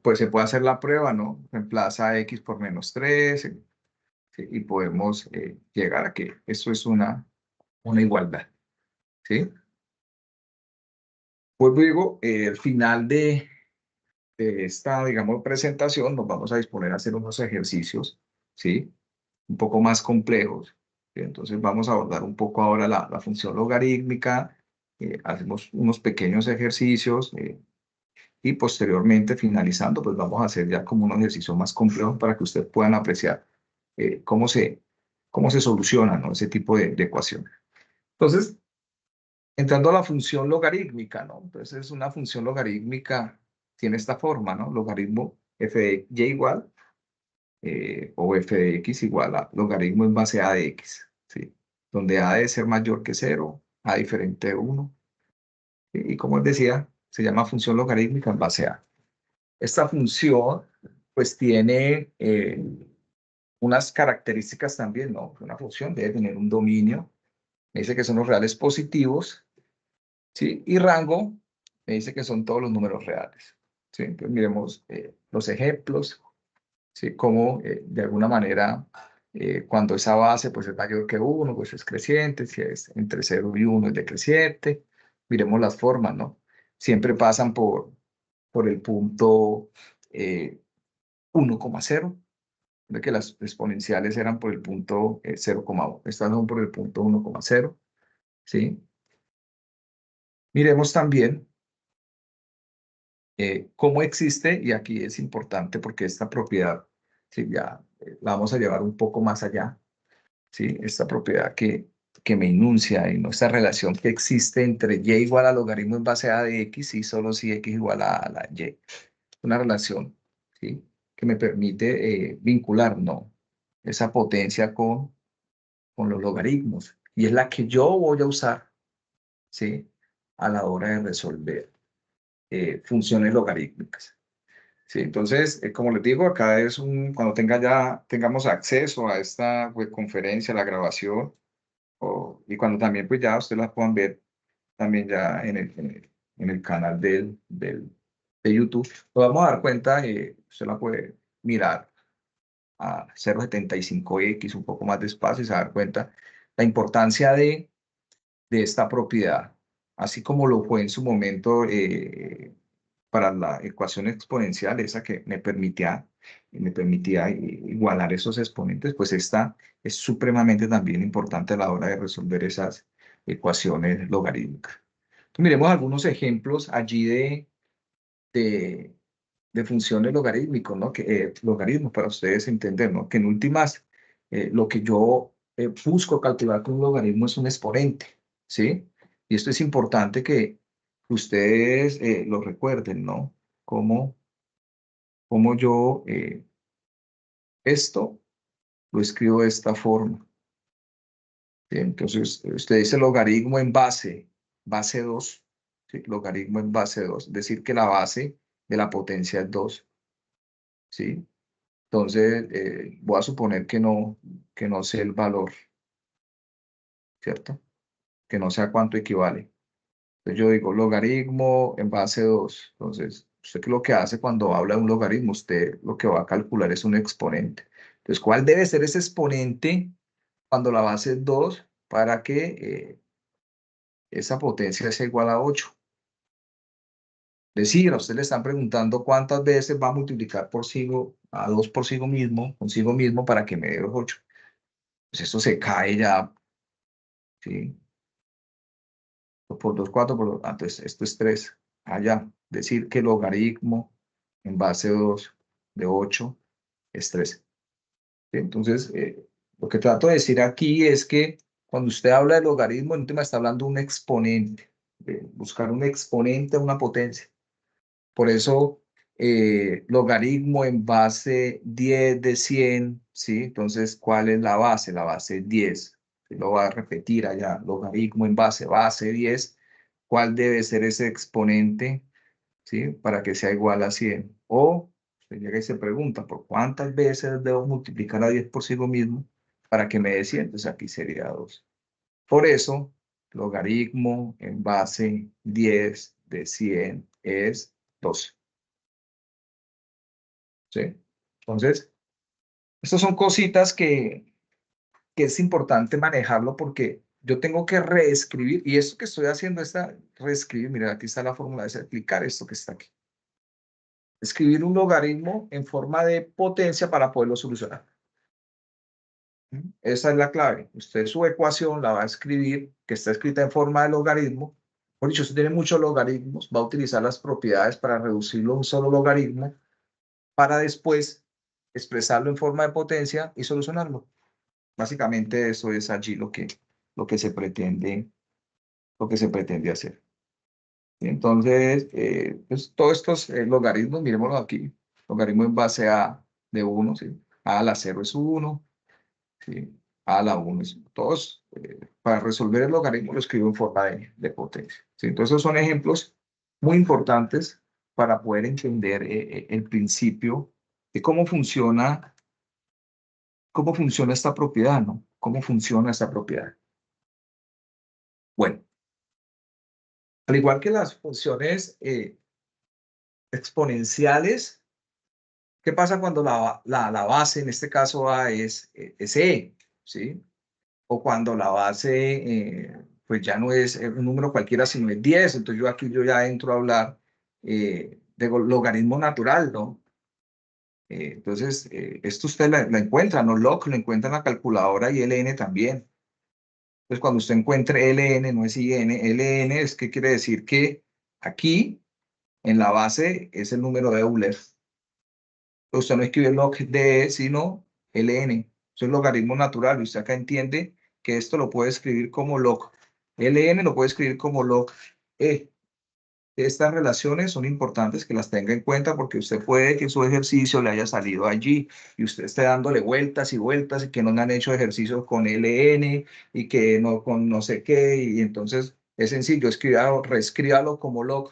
pues se puede hacer la prueba, ¿no? Reemplaza x por menos 3, ¿sí? Y podemos llegar a que esto es una igualdad. ¿Sí? Pues luego, al final de esta, digamos, presentación, nos vamos a disponer a hacer unos ejercicios, ¿sí? Un poco más complejos. ¿Sí? Entonces vamos a abordar un poco ahora la función logarítmica, hacemos unos pequeños ejercicios, y posteriormente, finalizando, pues vamos a hacer ya como un ejercicio más complejo para que ustedes puedan apreciar cómo se soluciona, ¿no? Ese tipo de ecuaciones. Entonces, entrando a la función logarítmica, ¿no? Entonces, una función logarítmica tiene esta forma, ¿no? Logaritmo f de y igual, o f de x igual a logaritmo en base a de x, ¿sí? Donde a debe ser mayor que 0, a diferente de 1. Y como les decía, se llama función logarítmica en base a. Esta función, pues, tiene unas características también, ¿no? Una función debe tener un dominio, me dice que son los reales positivos, ¿sí? Y rango me dice que son todos los números reales, ¿sí? Entonces miremos los ejemplos, ¿sí? Cómo de alguna manera cuando esa base pues es mayor que 1, pues es creciente; si es entre 0 y 1 es decreciente. Miremos las formas, ¿no? Siempre pasan por el punto 1,0, de que las exponenciales eran por el punto 0,1. Estas son por el punto 1,0, ¿sí? Miremos también cómo existe, y aquí es importante porque esta propiedad, ¿sí? Ya la vamos a llevar un poco más allá, ¿sí? Esta propiedad que que me enuncia y no esta relación que existe entre y igual al logaritmo en base a de x y solo si x igual a la y. Una relación, ¿sí? Que me permite vincular, ¿no? Esa potencia con los logaritmos. Y es la que yo voy a usar, ¿sí? A la hora de resolver funciones logarítmicas. Sí, entonces, como les digo, acá es cuando tengamos acceso a esta webconferencia, la grabación, y cuando también pues ya ustedes la puedan ver también ya en el canal de YouTube, nos vamos a dar cuenta, usted la puede mirar a 0,75x, un poco más despacio, y se va a dar cuenta la importancia de esta propiedad, así como lo fue en su momento para la ecuación exponencial, esa que me permitía igualar esos exponentes, pues esta es supremamente también importante a la hora de resolver esas ecuaciones logarítmicas. Entonces, miremos algunos ejemplos allí de, de funciones logarítmicos, ¿no? Logaritmos para ustedes entender, ¿no? Que en últimas, lo que yo busco calcular con un logaritmo es un exponente, ¿sí? Y esto es importante que ustedes lo recuerden, ¿no? Como yo esto lo escribo de esta forma, ¿sí? Entonces, usted dice logaritmo en base 2, ¿sí? Logaritmo en base 2, es decir, que la base de la potencia es 2, ¿sí? Entonces, voy a suponer que no sé el valor, ¿cierto? Que no sé a cuánto equivale. Entonces, yo digo logaritmo en base 2. Entonces, usted lo que hace cuando habla de un logaritmo, usted lo que va a calcular es un exponente. Entonces, ¿cuál debe ser ese exponente cuando la base es 2 para que esa potencia sea igual a 8? Es decir, a usted le están preguntando cuántas veces va a multiplicar a 2 por consigo mismo para que me dé 8. Pues eso se cae ya, ¿sí? Por 2 4 entonces esto es 3. Allá, decir que el logaritmo en base 2 de 8 es 3. Entonces, lo que trato de decir aquí es que cuando usted habla de logaritmo, en última está hablando de un exponente, de buscar un exponente a una potencia. Por eso, logaritmo en base 10 de 100, ¿sí? Entonces, ¿cuál es la base? La base es 10. Lo voy a repetir allá, logaritmo en base 10. ¿Cuál debe ser ese exponente, ¿sí? Para que sea igual a 100? O usted llega y se pregunta, ¿por cuántas veces debo multiplicar a 10 por sí mismo para que me dé 100? Entonces aquí sería 2. Por eso, logaritmo en base 10 de 100 es 12. ¿Sí? Entonces, estas son cositas que es importante manejarlo porque yo tengo que reescribir, y esto que estoy haciendo es reescribir, mira, aquí está la fórmula, es aplicar esto que está aquí. Escribir un logaritmo en forma de potencia para poderlo solucionar. Esa es la clave. Usted su ecuación la va a escribir, que está escrita en forma de logaritmo. Por dicho, usted tiene muchos logaritmos, va a utilizar las propiedades para reducirlo a un solo logaritmo, para después expresarlo en forma de potencia y solucionarlo. Básicamente eso es allí lo que se pretende hacer. Entonces, pues todos estos logaritmos, miremoslo aquí, logaritmo en base a de 1, ¿sí? A la 0 es 1, ¿sí? A la 1 es todos. Para resolver el logaritmo lo escribo en forma de potencia, ¿sí? Entonces, esos son ejemplos muy importantes para poder entender el principio de cómo funciona esta propiedad, ¿no? ¿Cómo funciona esta propiedad? Bueno, al igual que las funciones exponenciales, ¿qué pasa cuando la base, en este caso A, es E? ¿Sí? O cuando la base, pues ya no es un número cualquiera, sino es 10. Entonces yo ya entro a hablar de logaritmo natural, ¿no? Entonces, esto usted la encuentra, ¿no? Log lo encuentra en la calculadora y LN también. Entonces, cuando usted encuentre LN, no es IN, LN es que quiere decir que aquí, en la base, es el número de Euler. Usted no escribe log de, sino ln. Eso es logaritmo natural. Y usted acá entiende que esto lo puede escribir como log ln, lo puede escribir como log e. Estas relaciones son importantes que las tenga en cuenta porque usted puede que su ejercicio le haya salido allí y usted esté dándole vueltas y vueltas y que no han hecho ejercicio con ln y que no con no sé qué, y entonces es sencillo, reescríbalo como log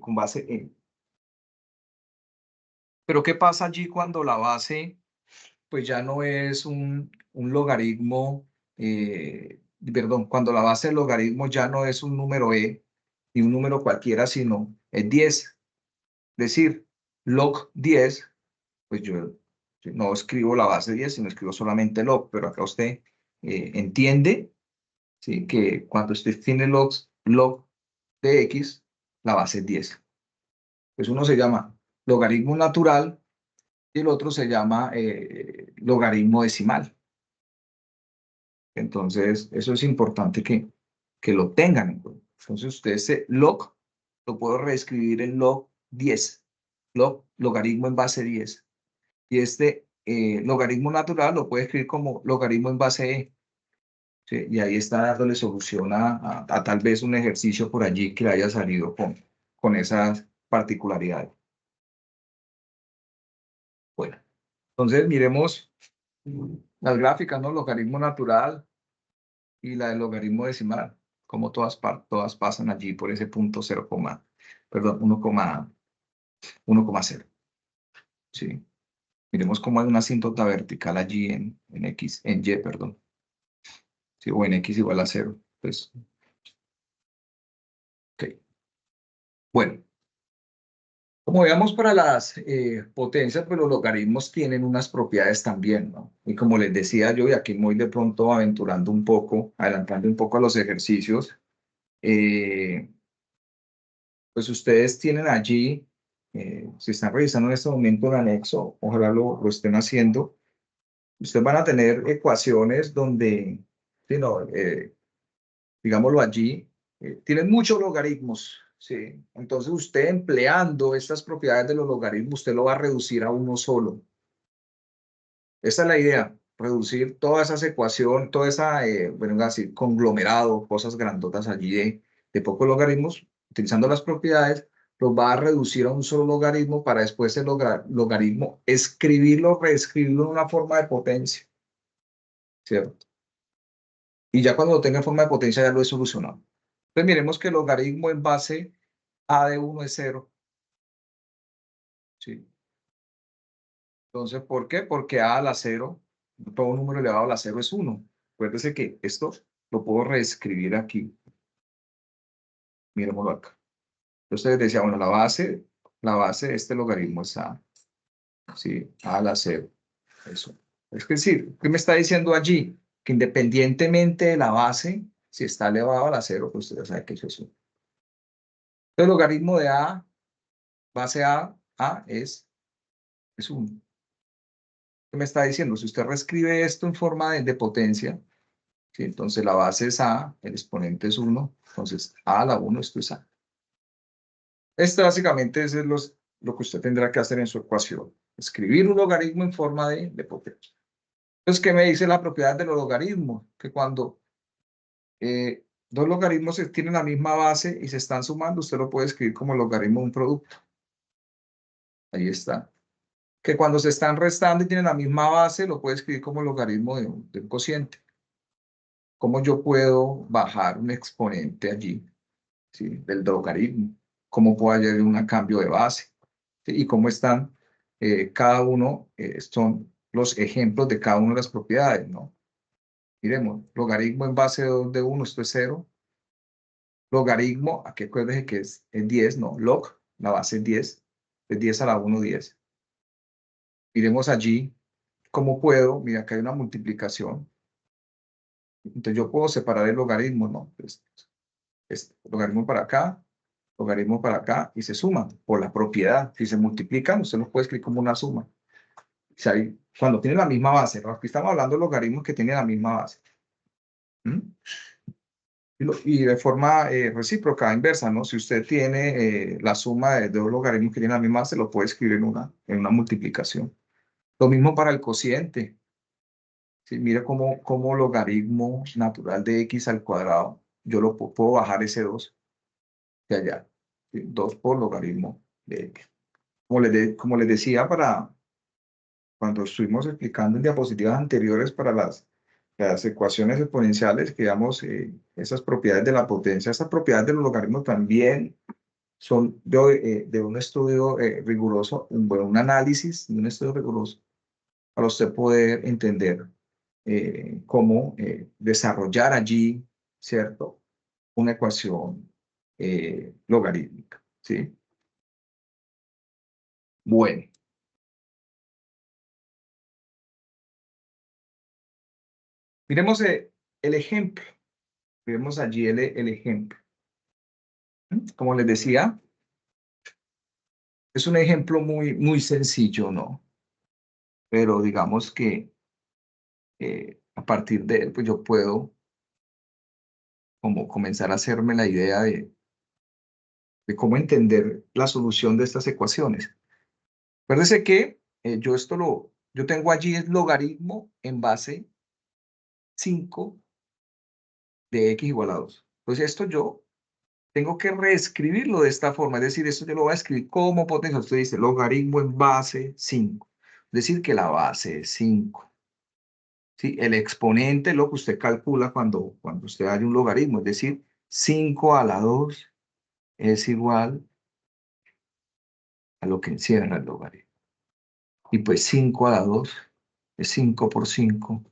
con base en. Pero ¿qué pasa allí cuando la base pues ya no es un logaritmo, perdón, cuando la base del logaritmo ya no es un número e ni un número cualquiera, sino es 10? Es decir, log 10, pues yo no escribo la base 10, sino escribo solamente log, pero acá usted entiende, ¿sí?, que cuando usted tiene log de x, la base es 10. Pues uno se llama logaritmo natural y el otro se llama logaritmo decimal. Entonces, eso es importante que lo tengan en cuenta. Entonces, usted ese log lo puedo reescribir en log 10, logaritmo en base 10. Y este logaritmo natural lo puede escribir como logaritmo en base e. ¿Sí? Y ahí está dándole solución a tal vez un ejercicio por allí que le haya salido con esas particularidades. Bueno, entonces miremos las gráficas, ¿no? Logaritmo natural y la del logaritmo decimal, como todas pasan allí por ese punto 0, perdón, 1,0. ¿Sí? Miremos cómo hay una asíntota vertical allí en X, en Y, perdón. ¿Sí? O en X igual a 0. Pues, ok. Bueno, como veamos para las potencias, pues los logaritmos tienen unas propiedades también, ¿no? Y como les decía yo, y aquí muy de pronto aventurando un poco, adelantando un poco a los ejercicios, pues ustedes tienen allí, si están revisando en este momento el anexo, ojalá lo estén haciendo, ustedes van a tener ecuaciones donde, ¿sí? No, digámoslo allí, tienen muchos logaritmos, ¿sí? Entonces usted empleando estas propiedades de los logaritmos, usted lo va a reducir a uno solo. Esa es la idea, reducir todas esas ecuaciones, toda esa, bueno, así, conglomerado, cosas grandotas allí de pocos logaritmos, utilizando las propiedades, los va a reducir a un solo logaritmo para después el logaritmo escribirlo, reescribirlo en una forma de potencia, ¿cierto? Y ya cuando lo tenga en forma de potencia ya lo he solucionado. Entonces miremos que el logaritmo en base a de 1 es 0. ¿Sí? Entonces, ¿por qué? Porque a la 0, todo número elevado a la 0 es 1. Acuérdese que esto lo puedo reescribir aquí. Miremoslo acá. Entonces decía, bueno, la base de este logaritmo es a. ¿Sí? A la 0. Eso. Es decir, ¿qué me está diciendo allí? Que independientemente de la base, si está elevado a la 0, pues usted ya sabe que eso es 1. El logaritmo de a, base a es 1. ¿Qué me está diciendo? Si usted reescribe esto en forma de potencia, ¿sí? Entonces la base es a, el exponente es 1, entonces a a la 1, esto es a. Esto básicamente es lo que usted tendrá que hacer en su ecuación. Escribir un logaritmo en forma de potencia. Entonces, ¿qué me dice la propiedad de los logaritmos? Que cuando dos logaritmos tienen la misma base y se están sumando, usted lo puede escribir como el logaritmo de un producto. Ahí está. Que cuando se están restando y tienen la misma base, lo puede escribir como el logaritmo de un cociente. ¿Cómo yo puedo bajar un exponente allí, ¿sí?, del logaritmo? ¿Cómo puedo hallar un cambio de base? ¿Sí? Y cómo están cada uno, son los ejemplos de cada una de las propiedades, ¿no? Miremos, logaritmo en base de 1, esto es 0. Logaritmo, aquí acuérdense que es 10, ¿no? Log, la base es 10 a la 1, 10. Miremos allí cómo puedo, mira, acá hay una multiplicación. Entonces yo puedo separar el logaritmo, ¿no? Pues, logaritmo para acá y se suman por la propiedad. Si se multiplican, usted los puede escribir como una suma. O sea, cuando tiene la misma base, ¿no? Aquí estamos hablando de logaritmos que tienen la misma base. ¿Mm? Y de forma recíproca, inversa, ¿no? Si usted tiene la suma de dos logaritmos que tienen la misma base, lo puede escribir en una multiplicación. Lo mismo para el cociente. ¿sí? Mira cómo logaritmo natural de x al cuadrado, yo lo puedo bajar ese 2 de allá, ¿sí? 2 por logaritmo de x. Como les decía, cuando estuvimos explicando en diapositivas anteriores para las ecuaciones exponenciales, que digamos, esas propiedades de la potencia, esas propiedades de los logaritmos también son de un estudio riguroso, un análisis de un estudio riguroso, para usted poder entender cómo desarrollar allí, ¿cierto? Una ecuación logarítmica, ¿sí? Bueno, miremos el ejemplo. Miremos allí el ejemplo. Como les decía, es un ejemplo muy sencillo, ¿no? Pero digamos que a partir de él, pues yo puedo como comenzar a hacerme la idea de cómo entender la solución de estas ecuaciones. Acuérdense que yo tengo allí el logaritmo en base 5 de x igual a 2. Entonces esto yo tengo que reescribirlo de esta forma, es decir, esto yo lo voy a escribir como potencia. Usted dice logaritmo en base 5, es decir, que la base es 5. ¿Sí? El exponente es lo que usted calcula cuando usted hay un logaritmo, es decir, 5 a la 2 es igual a lo que encierra el logaritmo. Y pues 5 a la 2 es 5 por 5,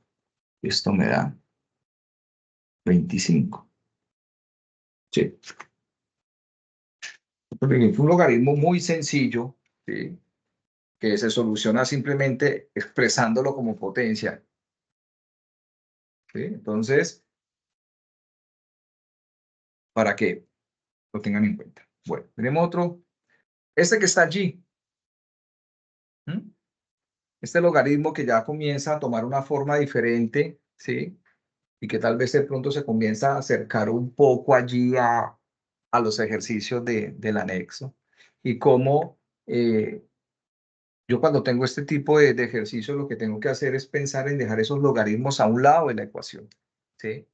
esto me da 25. Sí. Es un logaritmo muy sencillo, ¿sí? Que se soluciona simplemente expresándolo como potencia. ¿Sí? Entonces, para que lo tengan en cuenta. Bueno, tenemos otro, este que está allí. ¿Mm? Este logaritmo que ya comienza a tomar una forma diferente, ¿sí? Y que tal vez de pronto se comienza a acercar un poco allí a los ejercicios del anexo. Y cómo yo cuando tengo este tipo de ejercicios lo que tengo que hacer es pensar en dejar esos logaritmos a un lado de la ecuación, ¿sí?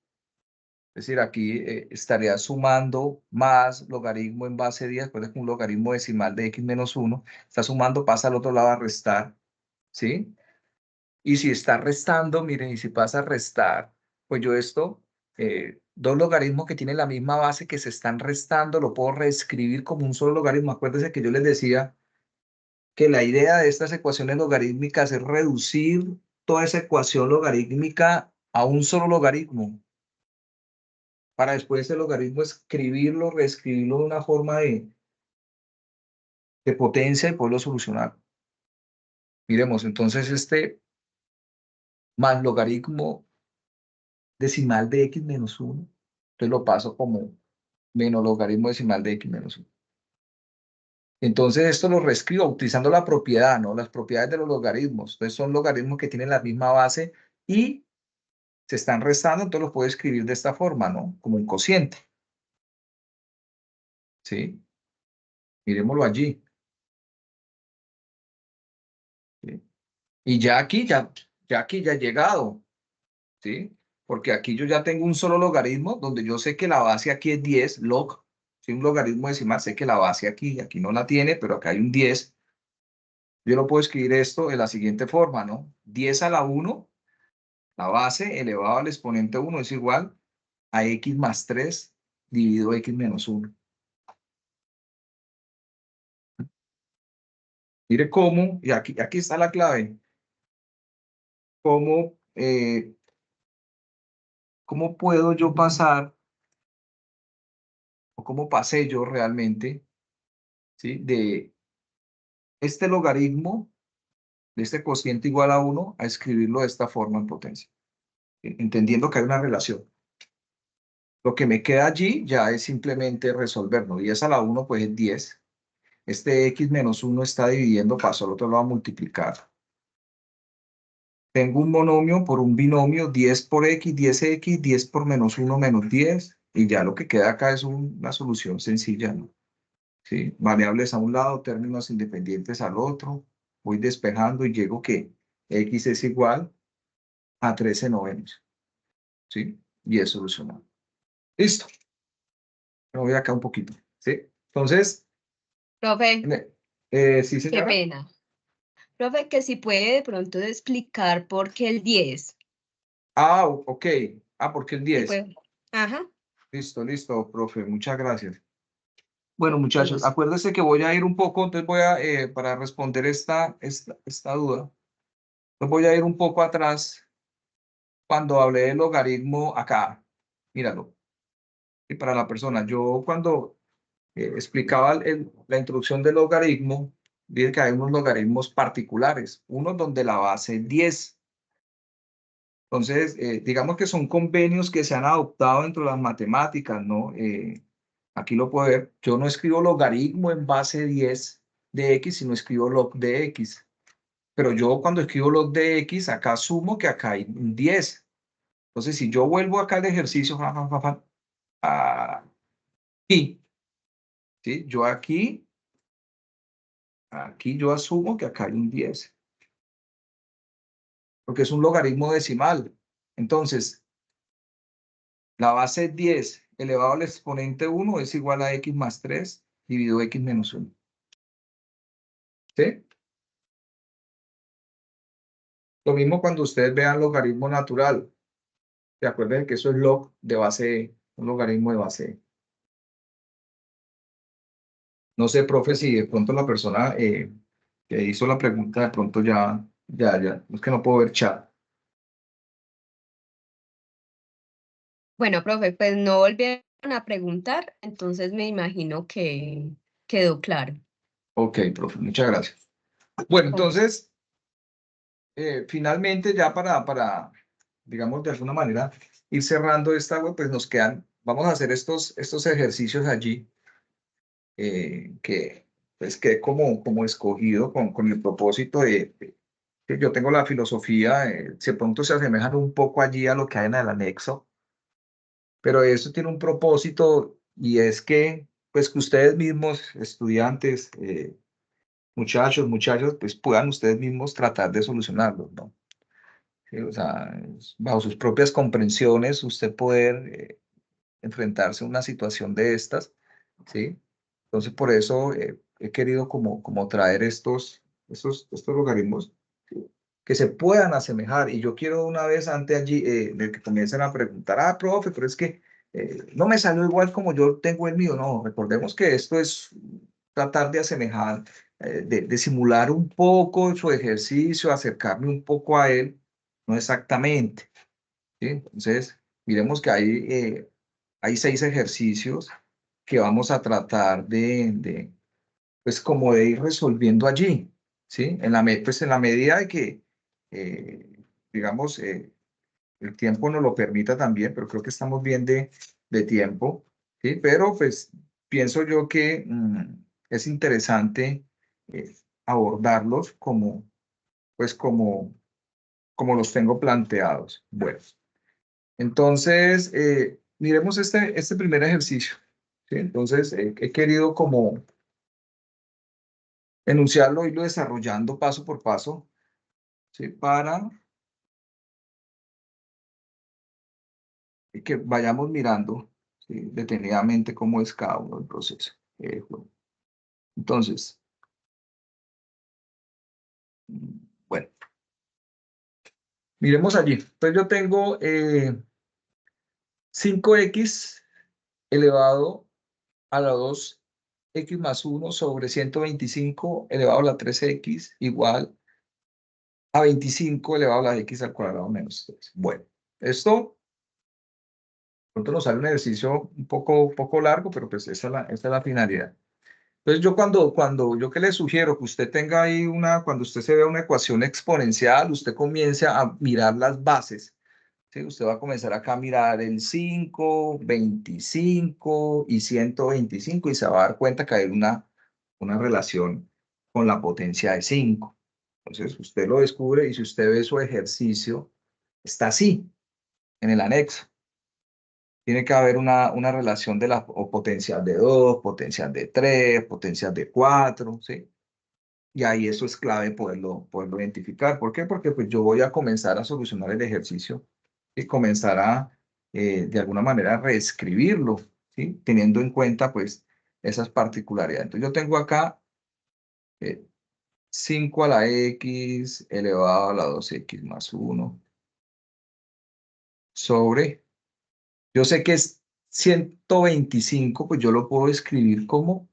Es decir, aquí estaría sumando más logaritmo en base 10, después de un logaritmo decimal de x menos 1, está sumando, pasa al otro lado a restar, ¿sí? Y si está restando, miren, y si pasa a restar, pues yo dos logaritmos que tienen la misma base que se están restando, lo puedo reescribir como un solo logaritmo. Acuérdense que yo les decía que la idea de estas ecuaciones logarítmicas es reducir toda esa ecuación logarítmica a un solo logaritmo, para después ese logaritmo escribirlo, reescribirlo de una forma de potencia y poderlo solucionar. Miremos, entonces más logaritmo decimal de x menos 1, entonces lo paso como menos logaritmo decimal de x menos 1. Entonces esto lo reescribo utilizando la propiedad, ¿no? Las propiedades de los logaritmos. Entonces son logaritmos que tienen la misma base y se están restando, entonces los puedo escribir de esta forma, ¿no? Como un cociente. ¿Sí? Miremoslo allí. ¿Sí? Y ya aquí ya he llegado, ¿sí? Porque aquí yo ya tengo un solo logaritmo donde yo sé que la base aquí es 10, log, ¿sí? Un logaritmo decimal, sé que la base aquí no la tiene, pero acá hay un 10. Yo lo puedo escribir esto de la siguiente forma, ¿no? 10 a la 1, la base elevado al exponente 1 es igual a x más 3 dividido x menos 1. Mire cómo, y aquí está la clave, cómo puedo yo pasar, o cómo pasé yo realmente, ¿sí? De este logaritmo, de este cociente igual a 1, a escribirlo de esta forma en potencia, entendiendo que hay una relación. Lo que me queda allí ya es simplemente resolverlo. 10 a la 1 pues es 10. Este x menos 1 está dividiendo, paso al otro lado a multiplicar. Tengo un monomio por un binomio, 10 por x, 10x, 10 por menos 1 menos 10, y ya lo que queda acá es una solución sencilla, ¿no? ¿Sí? Variables a un lado, términos independientes al otro, voy despejando y llego que x es igual a 13 novenos. ¿Sí? Y es solucionado. Listo. Me voy acá un poquito. ¿Sí? Entonces, Profe, sí, qué señora. pena. Profe, que si puede de pronto explicar por qué el 10. Ah, ok. Porque el Sí, 10. pues. Ajá, Listo, listo, profe. Muchas gracias. Bueno, con muchachos, gusto. acuérdense que voy a ir un poco, entonces voy a, para responder esta duda, pues voy a ir un poco atrás cuando hablé del logaritmo acá. Míralo. Y para la persona, yo cuando explicaba la introducción del logaritmo, dije que hay unos logaritmos particulares, uno donde la base es 10. Entonces, digamos que son convenios que se han adoptado dentro de las matemáticas, ¿no? Aquí lo puedo ver. Yo no escribo logaritmo en base 10 de x, sino escribo log de x. Pero yo cuando escribo log de x, acá asumo que acá hay un 10. Entonces, si yo vuelvo acá al ejercicio, aquí, ¿sí? Yo aquí yo asumo que acá hay un 10, porque es un logaritmo decimal. Entonces, la base 10 elevado al exponente 1 es igual a x más 3 dividido x menos 1. ¿Sí? Lo mismo cuando ustedes vean logaritmo natural. ¿Se acuerdan que eso es log de base E, un logaritmo de base E? No sé, profe, si de pronto la persona que hizo la pregunta de pronto ya. Es que no puedo ver chat. Bueno, profe, pues no volvieron a preguntar, entonces me imagino que quedó claro. Ok, profe, muchas gracias. Bueno, Con gusto. entonces, finalmente ya digamos, de alguna manera, ir cerrando esta web, pues nos quedan, vamos a hacer estos ejercicios allí, que pues quedé como escogido con el propósito que yo tengo la filosofía, si de pronto se asemejan un poco allí a lo que hay en el anexo, pero eso tiene un propósito y es que, pues que ustedes mismos, estudiantes, muchachos, pues puedan ustedes mismos tratar de solucionarlos, ¿no? Sí, o sea, bajo sus propias comprensiones, usted poder enfrentarse a una situación de estas, ¿sí? Entonces, por eso he querido como traer estos logaritmos, ¿sí? Que se puedan asemejar. Y yo quiero una vez antes allí de que comiencen a preguntar, profe, pero es que no me salió igual como yo tengo el mío. No, recordemos que esto es tratar de asemejar, de simular un poco su ejercicio, acercarme un poco a él, no exactamente, ¿sí? Entonces, miremos que hay 6 ejercicios que vamos a tratar pues como de ir resolviendo allí, ¿sí? Pues en la medida de que, digamos, el tiempo nos lo permita también, pero creo que estamos bien de tiempo, ¿sí? Pero pues pienso yo que es interesante eh, abordarlos pues como los tengo planteados. Bueno. Entonces, miremos este primer ejercicio, ¿sí? Entonces, he querido como enunciarlo, irlo desarrollando paso por paso, ¿sí? Para que vayamos mirando, ¿sí? Detenidamente cómo es cada uno del proceso. Bueno, entonces, bueno, miremos allí. Entonces, yo tengo 5x elevado a la 2x más 1 sobre 125 elevado a la 3x igual a 25 elevado a la x al cuadrado menos 3. Bueno, esto pronto nos sale un ejercicio un poco largo, pero pues esa es la finalidad. Entonces yo yo que le sugiero que usted tenga ahí cuando usted se vea una ecuación exponencial, usted comience a mirar las bases, ¿sí? Usted va a comenzar acá a mirar el 5, 25 y 125 y se va a dar cuenta que hay una relación con la potencia de 5. Entonces usted lo descubre y si usted ve su ejercicio, está así, en el anexo. Tiene que haber una relación de las potencias de 2, potencias de 3, potencias de 4, ¿sí? Y ahí eso es clave poderlo identificar. ¿Por qué? Porque pues yo voy a comenzar a solucionar el ejercicio y comenzar a, de alguna manera, reescribirlo, ¿sí? Teniendo en cuenta, pues, esas particularidades. Entonces, yo tengo acá 5 a la x elevado a la 2x más 1 sobre, yo sé que es 125, pues yo lo puedo escribir como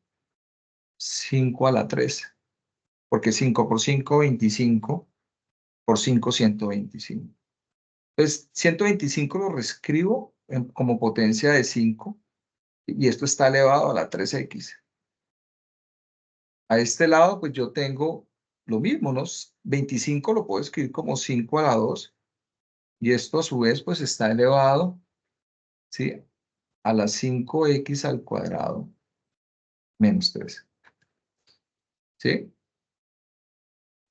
5 a la 3, porque 5 por 5, 25, por 5, 125. Entonces, 125 lo reescribo como potencia de 5 y esto está elevado a la 3x. A este lado, pues yo tengo lo mismo, ¿no? 25 lo puedo escribir como 5 a la 2 y esto a su vez, pues está elevado, ¿sí? A la 5x al cuadrado menos 3, ¿sí?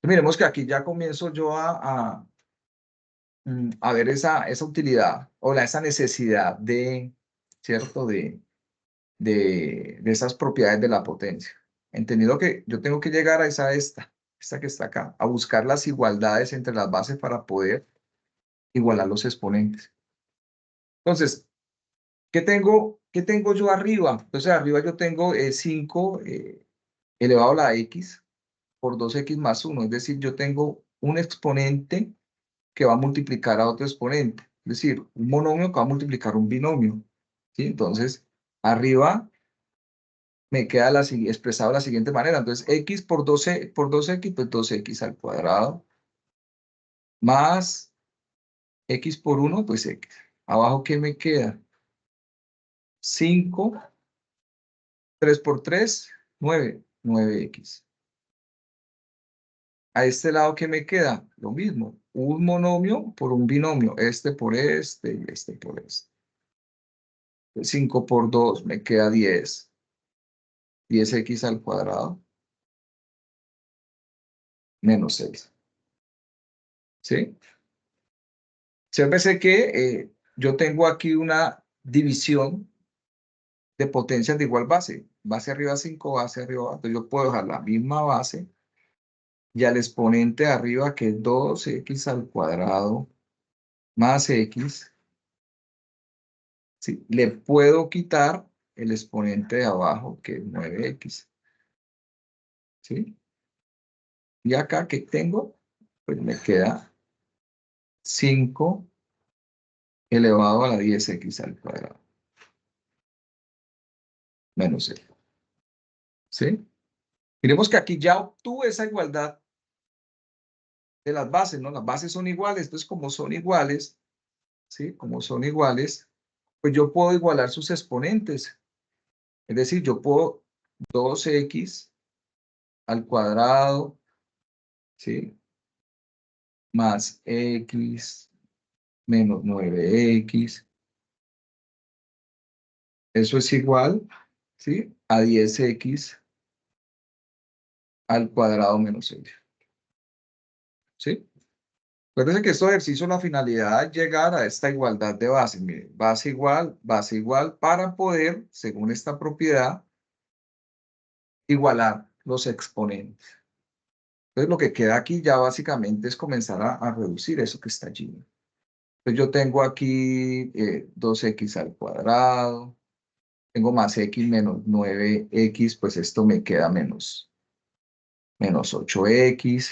Miremos que aquí ya comienzo yo a ver esa utilidad o esa necesidad de, ¿cierto? De esas propiedades de la potencia. Entendido que yo tengo que llegar a esta que está acá, a buscar las igualdades entre las bases para poder igualar los exponentes. Entonces, qué tengo yo arriba? Entonces, arriba yo tengo 5 elevado a la x por 2x más 1. Es decir, yo tengo un exponente que va a multiplicar a otro exponente. Es decir, un monomio que va a multiplicar un binomio. ¿Sí? Entonces, arriba me queda expresado de la siguiente manera. Entonces, x por 2x, pues 2x al cuadrado, más x por 1, pues x. Abajo, ¿qué me queda? 5, 3 por 3, 9, 9x. A este lado, ¿qué me queda? Lo mismo, un monomio por un binomio, este por este y este por este. 5 por 2 me queda 10. 10x al cuadrado menos 6. ¿Sí? Observe que yo tengo aquí una división de potencias de igual base. Base arriba 5, base arriba abajo. Entonces yo puedo dejar la misma base y al exponente de arriba, que es 2x al cuadrado más x, ¿sí? Le puedo quitar el exponente de abajo, que es 9x. ¿Sí? Y acá, ¿qué tengo? Pues me queda 5 elevado a la 10x al cuadrado menos x. ¿Sí? Miremos que aquí ya obtuve esa igualdad de las bases, ¿no? Las bases son iguales, entonces como son iguales, ¿sí? Como son iguales, pues yo puedo igualar sus exponentes. Es decir, yo puedo 2x al cuadrado, ¿sí? Más x menos 9x. Eso es igual, ¿sí? A 10x al cuadrado menos x. ¿Sí? Acuérdense que estos ejercicios, la finalidad es llegar a esta igualdad de bases. Mire, base igual, para poder, según esta propiedad, igualar los exponentes. Entonces, lo que queda aquí ya básicamente es comenzar a reducir eso que está allí. Entonces, yo tengo aquí 2x al cuadrado, tengo más x menos 9x, pues esto me queda menos 8x.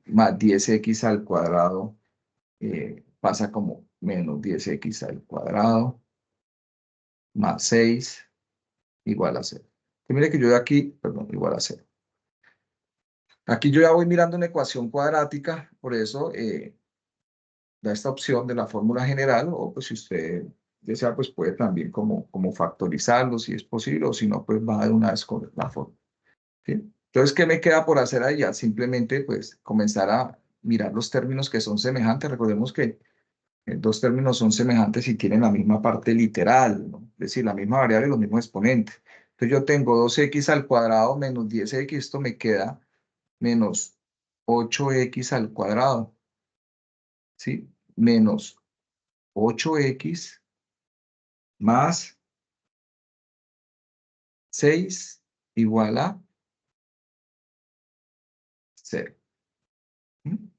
Más 10x al cuadrado pasa como menos 10x al cuadrado, más 6 igual a 0. Y mire que yo de aquí, perdón, igual a 0. Aquí yo ya voy mirando una ecuación cuadrática, por eso da esta opción de la fórmula general, o pues si usted desea, pues puede también como factorizarlo si es posible, o si no, pues va de una vez con la fórmula. ¿Sí? Entonces, ¿qué me queda por hacer ahí? Ya simplemente pues comenzar a mirar los términos que son semejantes. Recordemos que dos términos son semejantes y tienen la misma parte literal, ¿no? Es decir, la misma variable y los mismos exponentes. Entonces yo tengo 2x al cuadrado menos 10x, esto me queda menos 8x al cuadrado, ¿sí? Menos 8x más 6 igual a 0. Entonces,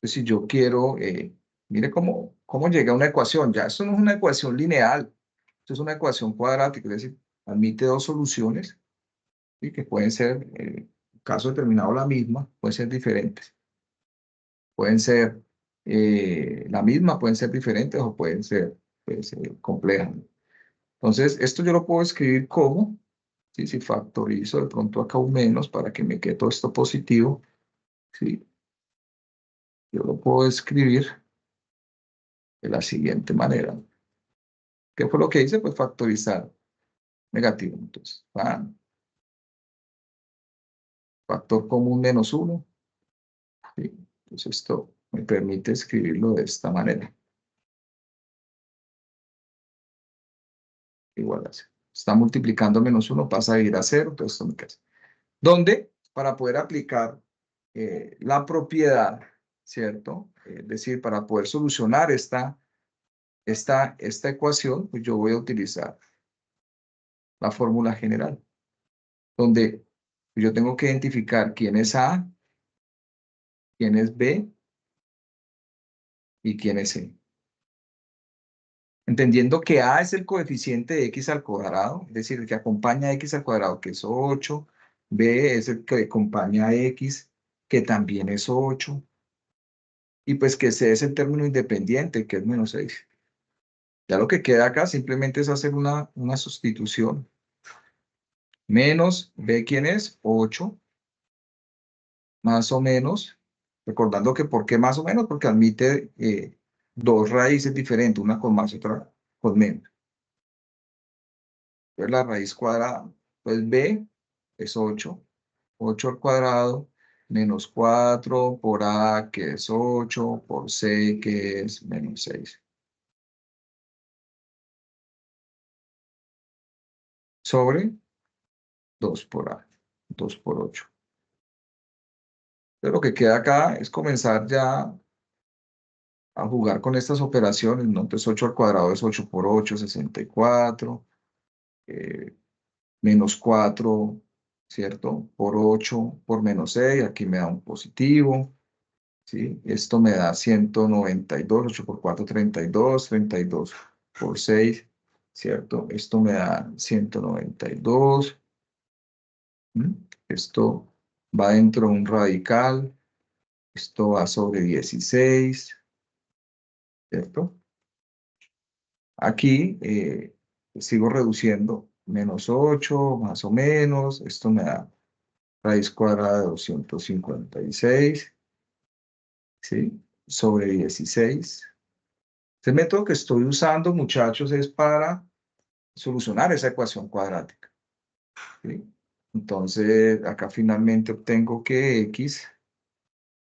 si yo quiero, mire cómo llega a una ecuación. Ya esto no es una ecuación lineal, esto es una ecuación cuadrática, es decir, admite dos soluciones, ¿sí? Que pueden ser, en caso determinado, la misma, pueden ser diferentes. Pueden ser la misma, pueden ser diferentes o pueden ser pues, complejas. Entonces, esto yo lo puedo escribir como, ¿sí? Si factorizo de pronto acá un menos para que me quede todo esto positivo, ¿sí? Yo lo puedo escribir de la siguiente manera. ¿Qué fue lo que hice? Pues factorizar negativo. Entonces, factor común menos 1. ¿Sí? Entonces, esto me permite escribirlo de esta manera. Igual a 0. Está multiplicando menos 1, pasa a ir a 0, entonces esto me queda. Donde, para poder aplicar la propiedad, ¿cierto? Es decir, para poder solucionar esta ecuación, pues yo voy a utilizar la fórmula general, donde yo tengo que identificar quién es A, quién es B y quién es C. Entendiendo que A es el coeficiente de X al cuadrado, es decir, el que acompaña a X al cuadrado, que es 8, B es el que acompaña a X, que también es 8, y pues que C es el término independiente, que es menos 6. Ya lo que queda acá simplemente es hacer una sustitución. Menos B, ¿quién es? 8, más o menos, recordando que ¿por qué más o menos? Porque admite dos raíces diferentes, una con más y otra con menos. Entonces la raíz cuadrada, pues B es 8, 8 al cuadrado, menos 4 por A, que es 8, por C, que es menos 6. Sobre 2 por A, 2 por 8. Entonces lo que queda acá es comenzar ya a jugar con estas operaciones, ¿no? Entonces 8 al cuadrado es 8 por 8, 64. Menos 4, ¿cierto? Por 8, por menos 6, aquí me da un positivo, ¿sí? Esto me da 192, 8 por 4, 32, 32 por 6, ¿cierto? Esto me da 192. ¿Mm? Esto va dentro de un radical, esto va sobre 16, ¿cierto? Aquí sigo reduciendo, menos 8, más o menos, esto me da raíz cuadrada de 256, ¿sí? Sobre 16. Este método que estoy usando, muchachos, es para solucionar esa ecuación cuadrática, ¿sí? Entonces, acá finalmente obtengo que X,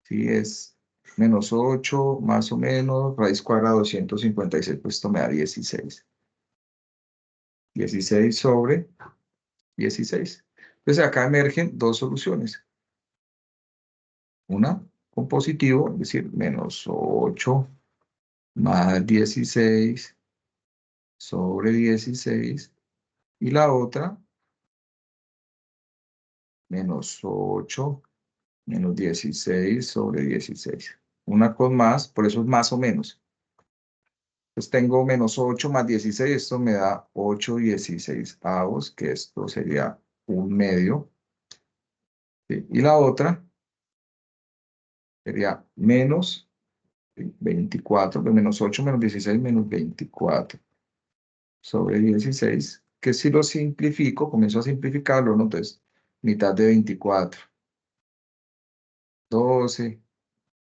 ¿sí? Es menos 8, más o menos, raíz cuadrada de 256, pues esto me da 16. 16 sobre 16. Entonces, acá emergen dos soluciones. Una con positivo, es decir, menos 8 más 16 sobre 16, y la otra, menos 8 menos 16 sobre 16. Una con más, por eso es más o menos. Entonces tengo menos 8 más 16, esto me da 8/16, que esto sería un medio. ¿Sí? Y la otra sería menos 24, pues menos 8 menos 16 menos 24 sobre 16, que si lo simplifico, comienzo a simplificarlo, ¿no? Entonces, mitad de 24, 12,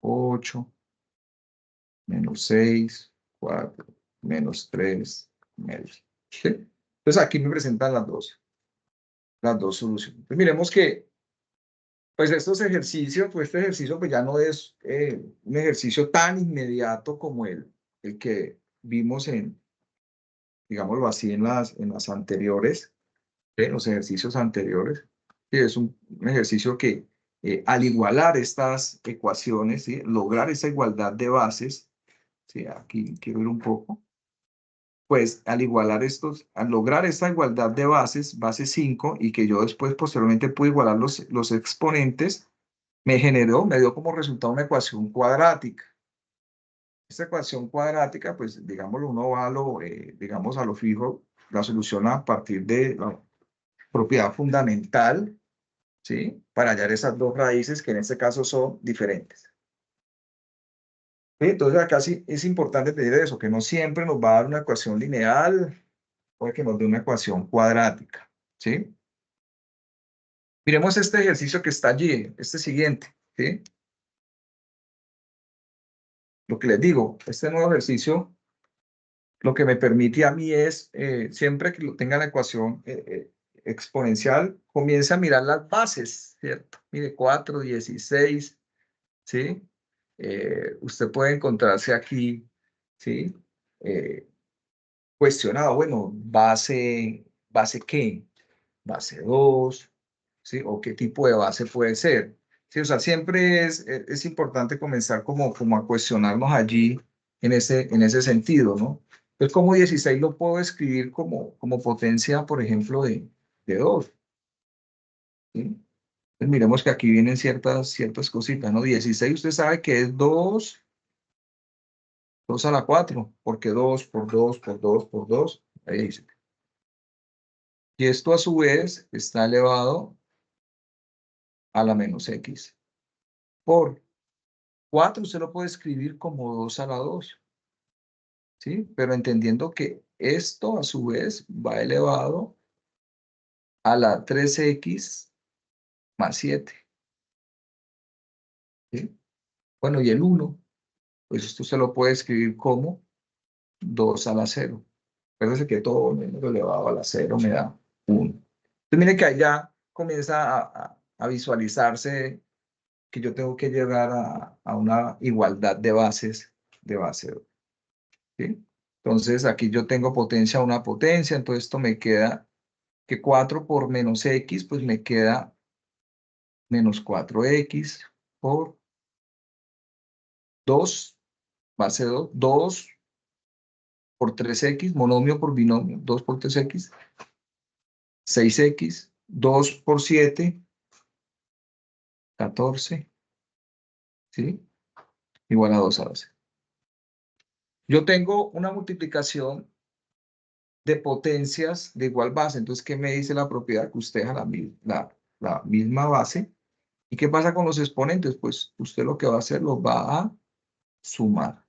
8, menos 6, 4, menos 3, medio. ¿Sí? Entonces, aquí me presentan las dos soluciones. Pues miremos que, pues estos ejercicios, pues este ejercicio pues ya no es un ejercicio tan inmediato como el que vimos digámoslo así, en las anteriores, en los ejercicios anteriores. Sí, es un ejercicio que al igualar estas ecuaciones, ¿sí? Lograr esa igualdad de bases, ¿sí? Aquí quiero ir un poco, pues al igualar estos, al lograr esta igualdad de bases, base 5, y que yo después posteriormente puedo igualar los exponentes, me dio como resultado una ecuación cuadrática. Esta ecuación cuadrática, pues, digámoslo, uno va a lo, digamos, a lo fijo, la soluciona a partir de la propiedad fundamental, ¿sí? Para hallar esas dos raíces que en este caso son diferentes. ¿Sí? Entonces acá sí es importante entender eso, que no siempre nos va a dar una ecuación lineal, puede que nos dé una ecuación cuadrática, ¿sí? Miremos este ejercicio que está allí, este siguiente, ¿sí? Lo que les digo, este nuevo ejercicio lo que me permite a mí es, siempre que lo tenga la ecuación exponencial, comience a mirar las bases, ¿cierto? Mire, 4, 16, ¿sí? Usted puede encontrarse aquí, ¿sí? Eh, cuestionado, bueno, ¿base qué? Base 2, ¿sí? O qué tipo de base puede ser. Sí, o sea, siempre es importante comenzar como a cuestionarnos allí en ese sentido, ¿no? Entonces, como 16 lo puedo escribir como potencia, por ejemplo, de 2, ¿sí? Entonces, miremos que aquí vienen ciertas cositas, ¿no? 16 usted sabe que es 2 a la 4, porque 2 por 2 por 2 por 2, ahí dice. Y esto a su vez está elevado a la menos x por 4 usted lo puede escribir como 2 a la 2, ¿sí? Pero entendiendo que esto a su vez va elevado a la 3x más 7, ¿sí? Bueno, y el 1, pues esto se lo puede escribir como 2 a la 0. Acuérdense que todo menos elevado a la 0 me da 1. Entonces, mire que allá comienza a visualizarse que yo tengo que llegar a una igualdad de bases de base 2, ¿sí? Entonces, aquí yo tengo potencia, una potencia, entonces esto me queda que 4 por menos x, pues me queda menos 4x por 2, base 2, 2 por 3x, monomio por binomio, 2 por 3x, 6x, 2 por 7, 14, ¿sí? Igual a 2 a base. Yo tengo una multiplicación de potencias de igual base, entonces, ¿qué me dice la propiedad? Que usted deja la misma base. ¿Y qué pasa con los exponentes? Pues usted lo que va a hacer, los va a sumar.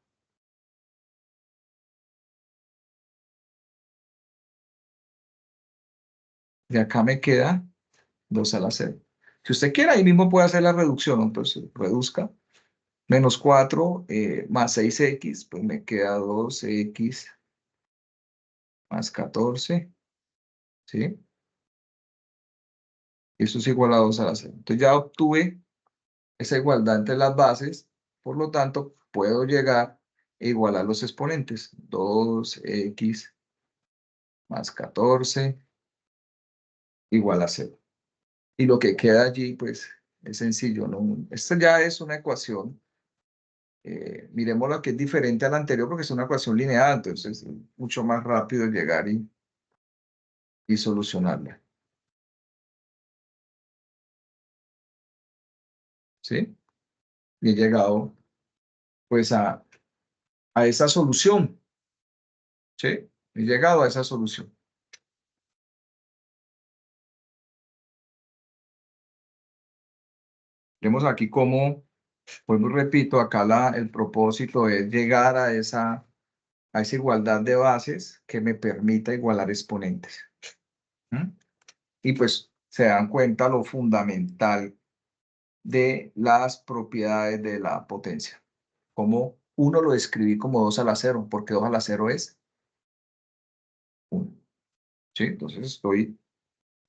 De acá me queda 2 a la 0. Si usted quiere, ahí mismo puede hacer la reducción, ¿no? Entonces, reduzca. Menos 4 más 6x, pues me queda 2x más 14, ¿sí? Eso es igual a 2 a la 0. Entonces ya obtuve esa igualdad entre las bases, por lo tanto, puedo llegar a igualar los exponentes. 2x más 14 igual a 0. Y lo que queda allí, pues, es sencillo, ¿no? Esta ya es una ecuación, miremos la que es diferente a la anterior porque es una ecuación lineal, entonces es mucho más rápido llegar y solucionarla, ¿sí? Y he llegado, pues, a esa solución, ¿sí? He llegado a esa solución. Vemos aquí cómo, pues, repito, acá el propósito es llegar a esa igualdad de bases que me permita igualar exponentes. ¿Mm? Y pues se dan cuenta lo fundamental de las propiedades de la potencia. Como uno lo escribí como 2 a la 0, porque 2 a la 0 es 1. ¿Sí? Entonces estoy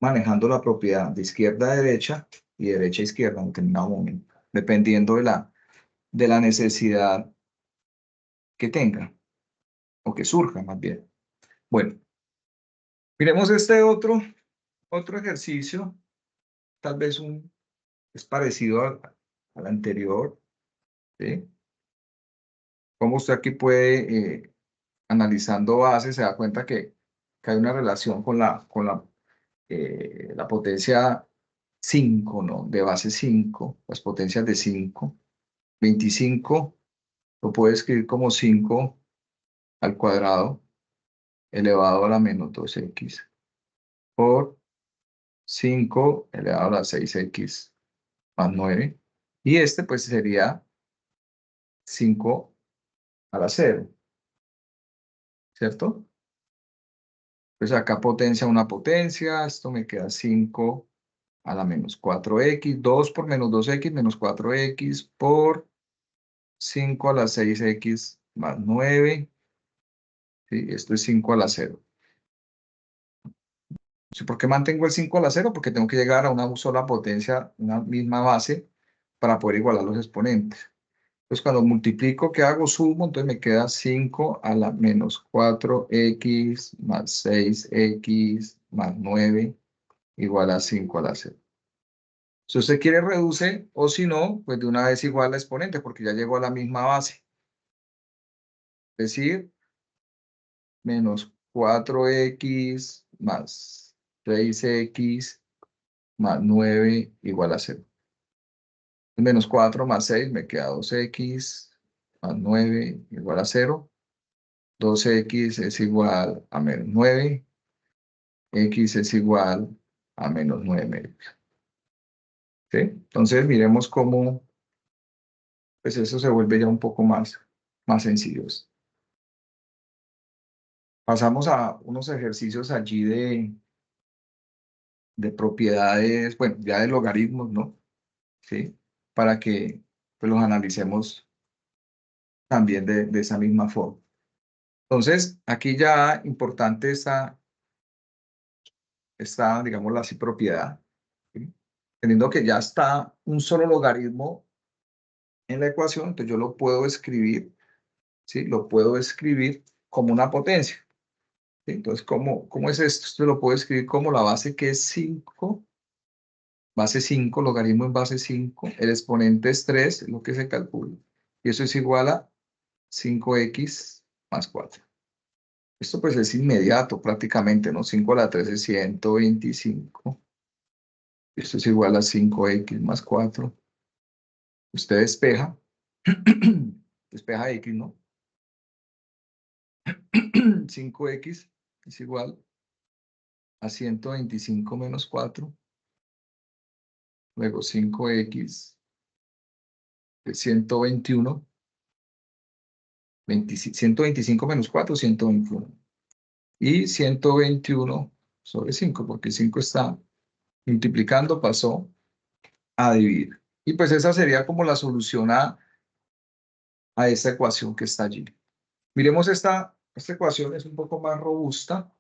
manejando la propiedad de izquierda a derecha y derecha a izquierda en determinado momento, dependiendo de la necesidad que tenga o que surja más bien. Bueno, miremos este otro ejercicio, tal vez es parecido al anterior, ¿sí? Como usted aquí puede, analizando bases, se da cuenta que hay una relación con la potencia 5, ¿no? De base 5, las potencias de 5. 25 lo puedo escribir como 5 al cuadrado elevado a la menos 2x por 5 elevado a la 6x más 9. Y este pues sería 5 a la 0, ¿cierto? Pues acá potencia una potencia, esto me queda 5 a la menos 4x, 2 por menos 2x menos 4x por 5 a la 6x más 9, ¿sí? Esto es 5 a la 0. ¿Sí? ¿Por qué mantengo el 5 a la 0? Porque tengo que llegar a una sola potencia, una misma base, para poder igualar los exponentes. Entonces, cuando multiplico, ¿qué hago? Sumo, entonces me queda 5 a la menos 4x más 6x más 9 igual a 5 a la 0. Si usted quiere, reduce, o si no, pues de una vez igual a exponente, porque ya llegó a la misma base. Es decir, menos 4x más 6x más 9 igual a 0. Menos 4 más 6 me queda 2x más 9 igual a 0. 2x es igual a menos 9. X es igual a menos 9 medios. ¿Sí? Entonces miremos cómo pues eso se vuelve ya un poco más sencillo. Pasamos a unos ejercicios allí de propiedades, bueno, ya de logaritmos, ¿no? ¿Sí? Para que pues, los analicemos también de esa misma forma. Entonces, aquí ya importante está, digamos así, propiedad. ¿Sí? Teniendo que ya está un solo logaritmo en la ecuación, entonces yo lo puedo escribir, ¿sí? Lo puedo escribir como una potencia. ¿Sí? Entonces, ¿cómo es esto? Esto lo puedo escribir como la base que es 5, base 5, logaritmo en base 5, el exponente es 3, es lo que se calcula, y eso es igual a 5x más 4. Esto pues es inmediato prácticamente, ¿no? 5 a la 3 es 125. Esto es igual a 5x más 4. Usted despeja, despeja x, ¿no? 5x es igual a 125 menos 4. Luego 5x es 121. 125 menos 4, 121. Y 121 sobre 5, porque 5 está multiplicando, pasó a dividir. Y pues esa sería como la solución a esta ecuación que está allí. Miremos esta ecuación, es un poco más robusta,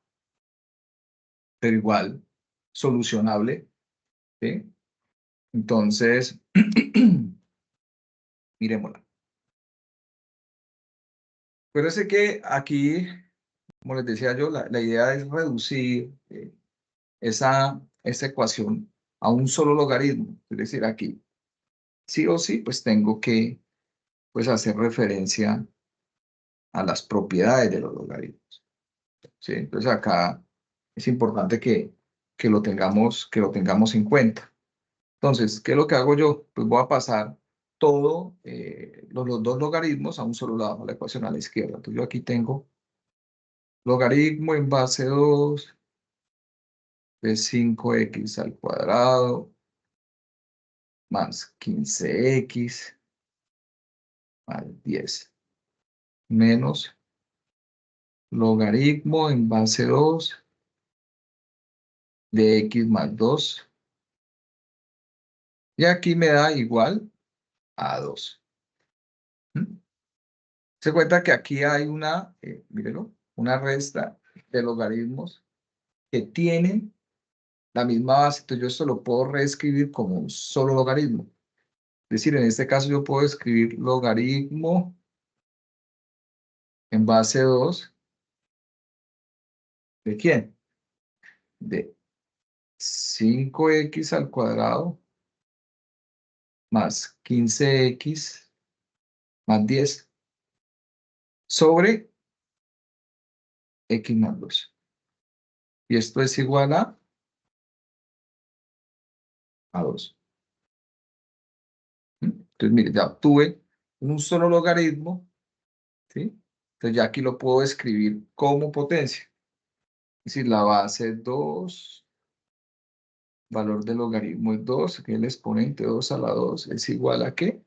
pero igual solucionable. ¿Sí? Entonces, miremosla. Acuérdense que aquí, como les decía yo, la idea es reducir esa ecuación a un solo logaritmo. Es decir, aquí sí o sí, pues tengo que pues, hacer referencia a las propiedades de los logaritmos. ¿Sí? Entonces acá es importante que lo tengamos en cuenta. Entonces, ¿qué es lo que hago yo? Pues voy a pasar todos los dos logaritmos a un solo lado, a la ecuación a la izquierda. Entonces yo aquí tengo logaritmo en base 2 de 5x al cuadrado más 15x más 10 menos logaritmo en base 2 de x más 2. Y aquí me da igual a 2. ¿Mm? Se cuenta que aquí hay mírelo, una resta de logaritmos que tienen la misma base. Entonces yo esto lo puedo reescribir como un solo logaritmo. Es decir, en este caso yo puedo escribir logaritmo en base 2. ¿De quién? De 5x al cuadrado más 15x más 10 sobre x más 2. Y esto es igual a a 2. Entonces, mire, ya obtuve un solo logaritmo, ¿sí? Entonces ya aquí lo puedo escribir como potencia. Es decir, la base es 2, valor del logaritmo es 2, que el exponente 2 a la 2 es igual a ¿qué?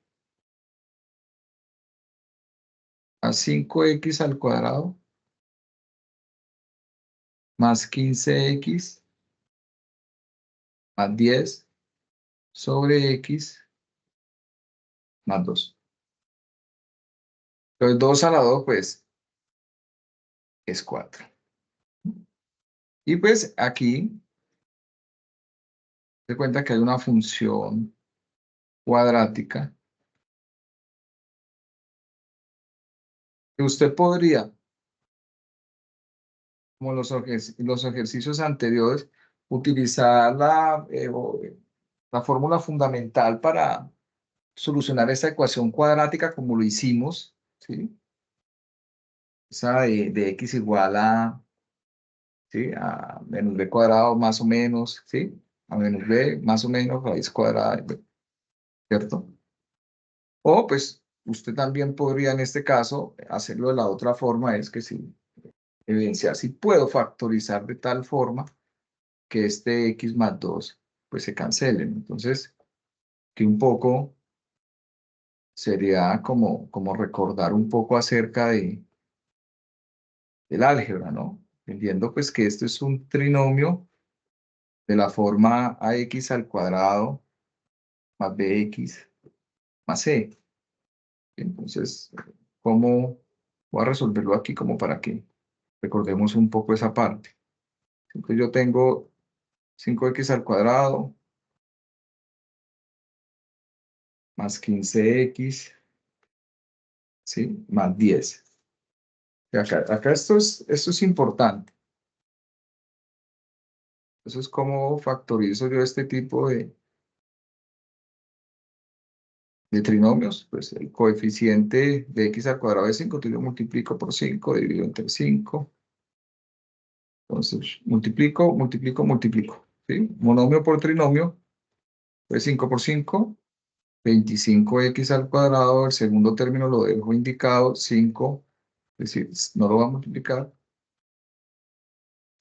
A 5x al cuadrado más 15x más 10 sobre x más 2. Entonces 2 a la 2 pues es 4. Y pues aquí se cuenta que hay una función cuadrática que usted podría, como los ejercicios anteriores, utilizar la fórmula fundamental para solucionar esta ecuación cuadrática como lo hicimos, ¿sí? Esa de x igual a, ¿sí? A menos b cuadrado más o menos, ¿sí? A menos b más o menos raíz cuadrada de b, ¿cierto? O pues usted también podría en este caso hacerlo de la otra forma, es que si evidenciar si puedo factorizar de tal forma que este x más 2 pues se cancelen. Entonces, que un poco sería como recordar un poco acerca del álgebra, ¿no? Entendiendo pues que esto es un trinomio de la forma ax al cuadrado más bx más c. Entonces, ¿cómo voy a resolverlo aquí como para que recordemos un poco esa parte? Entonces yo tengo 5x al cuadrado más 15x, ¿sí? Más 10. Y acá esto es importante. Eso es como factorizo yo este tipo de trinomios. Pues el coeficiente de x al cuadrado es 5, entonces yo multiplico por 5, dividido entre 5. Entonces, multiplico, multiplico, multiplico. ¿Sí? Monomio por trinomio, pues 5 por 5, 25x al cuadrado. El segundo término lo dejo indicado, 5, es decir, no lo va a multiplicar.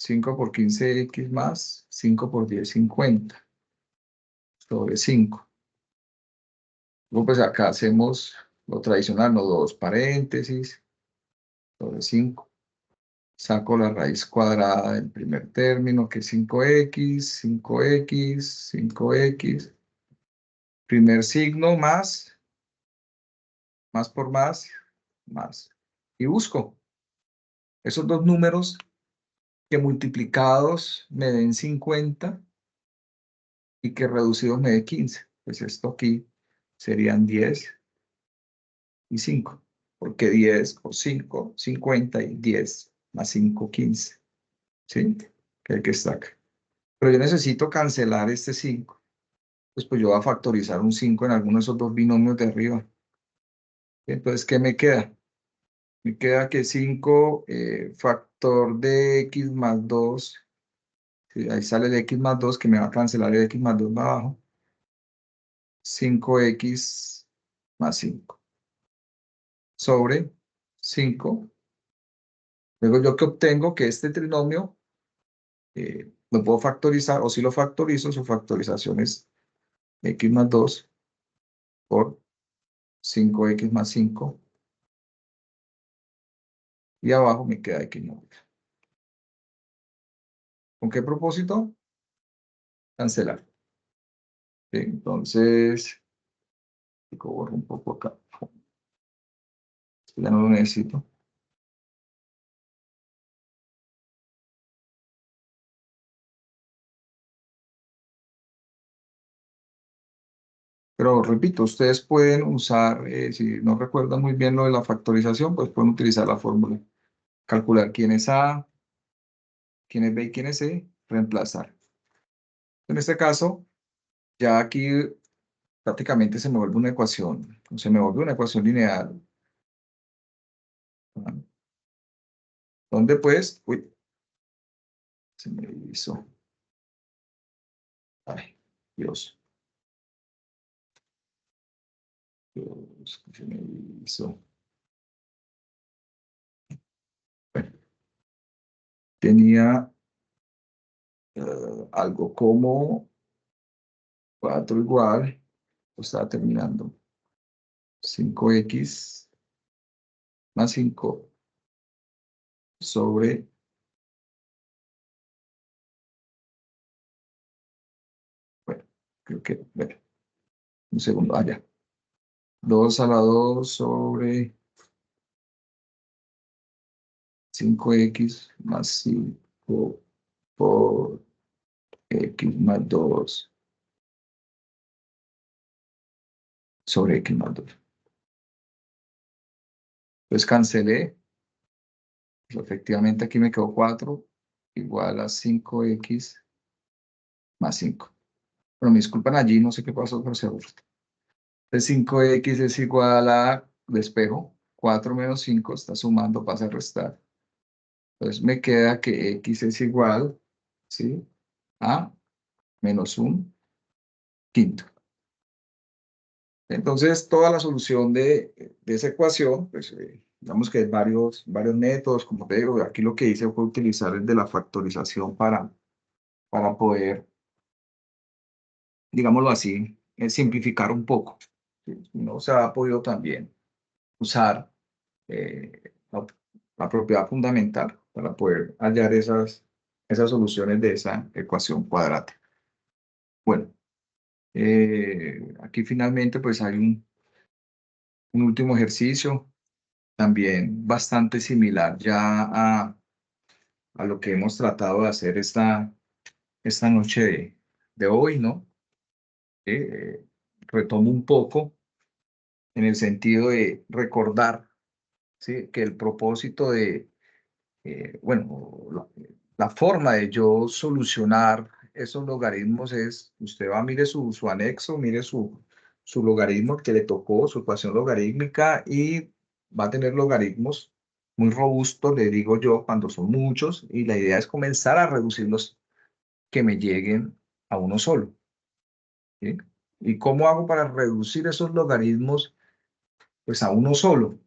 5 por 15x más 5 por 10, 50 sobre 5. Luego, pues acá hacemos lo tradicional, no dos paréntesis sobre 5. Saco la raíz cuadrada del primer término, que es 5x, 5x, 5x. Primer signo más por más. Y busco esos dos números que multiplicados me den 50 y que reducidos me den 15. Pues esto aquí serían 10 y 5, porque 10 por 5, 50 y 10 más 5, 15. ¿Sí? Que hay que destacar. Pero yo necesito cancelar este 5. Pues yo voy a factorizar un 5 en alguno de esos dos binomios de arriba. Entonces, ¿qué me queda? Me queda que 5 factor de x más 2. ¿Sí? Ahí sale el x más 2 que me va a cancelar el x más 2 de abajo. 5x más 5 sobre 5. Luego yo que obtengo que este trinomio lo puedo factorizar, o si lo factorizo, su factorización es x más 2 por 5x más 5. Y abajo me queda x más 2. ¿Con qué propósito? Cancelar. Bien, entonces, borro un poco acá. Ya no lo necesito. Pero repito, ustedes pueden usar, si no recuerdan muy bien lo de la factorización, pues pueden utilizar la fórmula. Calcular quién es A, quién es B y quién es C, reemplazar. En este caso, ya aquí prácticamente se me vuelve una ecuación, se me vuelve una ecuación lineal, ¿verdad? Donde pues, uy, se me hizo, ay, Dios. ¿Qué se me hizo? Bueno, tenía algo como 4 igual, estaba terminando, 5x más 5 sobre, bueno, creo que, bueno, un segundo, allá. 2 a la 2 sobre 5x más 5 por x más 2 sobre x más 2. Entonces cancelé, pues efectivamente aquí me quedó 4 igual a 5x más 5. Pero me disculpan allí, no sé qué pasó, pero se aburre. Entonces 5x es igual a despejo, 4 menos 5 está sumando, pasa a restar. Entonces me queda que x es igual, ¿sí? A menos un quinto. Entonces toda la solución de esa ecuación, pues digamos que hay varios métodos, como te digo, aquí lo que hice fue utilizar el de la factorización para poder, digámoslo así, simplificar un poco. ¿Sí? No se ha podido también usar la propiedad fundamental para poder hallar esas soluciones de esa ecuación cuadrática. Bueno, aquí finalmente pues hay un último ejercicio, también bastante similar ya a lo que hemos tratado de hacer esta noche de hoy, ¿no? Retomo un poco en el sentido de recordar, ¿sí? Que el propósito bueno, la forma de yo solucionar esos logaritmos es, usted va, mire su anexo, mire su logaritmo que le tocó, su ecuación logarítmica, y va a tener logaritmos muy robustos, le digo yo, cuando son muchos, y la idea es comenzar a reducirlos que me lleguen a uno solo. ¿Sí? ¿Y cómo hago para reducir esos logaritmos pues a uno solo?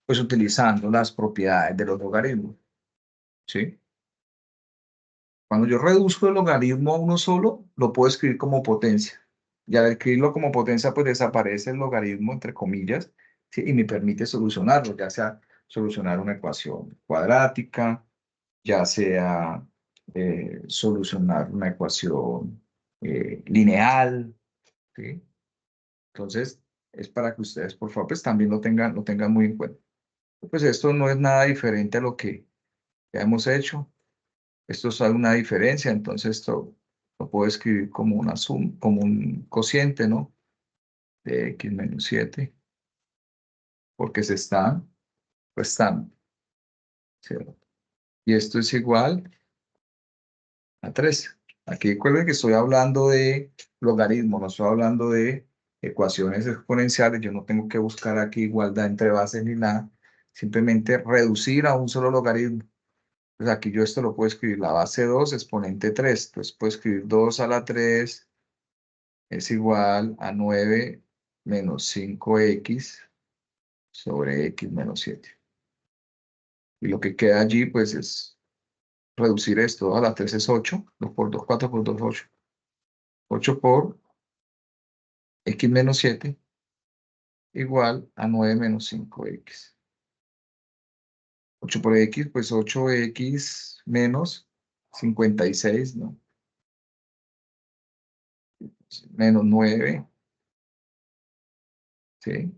Pues utilizando las propiedades de los logaritmos. ¿Sí? Cuando yo reduzco el logaritmo a uno solo, lo puedo escribir como potencia. Y al escribirlo como potencia, pues desaparece el logaritmo, entre comillas, ¿sí? Y me permite solucionarlo, ya sea solucionar una ecuación cuadrática, ya sea solucionar una ecuación lineal, ¿sí? Entonces, es para que ustedes, por favor, pues también lo tengan muy en cuenta. Pues esto no es nada diferente a lo que ya hemos hecho. Esto es una diferencia, entonces esto lo puedo escribir como una suma, como un cociente, ¿no? De x menos 7, porque se están restando, ¿cierto? Y esto es igual a 3. Aquí recuerden que estoy hablando de logaritmos, no estoy hablando de ecuaciones exponenciales. Yo no tengo que buscar aquí igualdad entre bases ni nada. Simplemente reducir a un solo logaritmo. Pues aquí yo esto lo puedo escribir la base 2 exponente 3. Entonces puedo escribir 2 a la 3 es igual a 9 menos 5x sobre x menos 7. Y lo que queda allí, pues, es reducir esto. A la 3 es 8. 2 por 2, 4 por 2, 8. 8 por x menos 7 igual a 9 menos 5x. 8 por x, pues 8x menos 56, ¿no? Menos 9, ¿sí?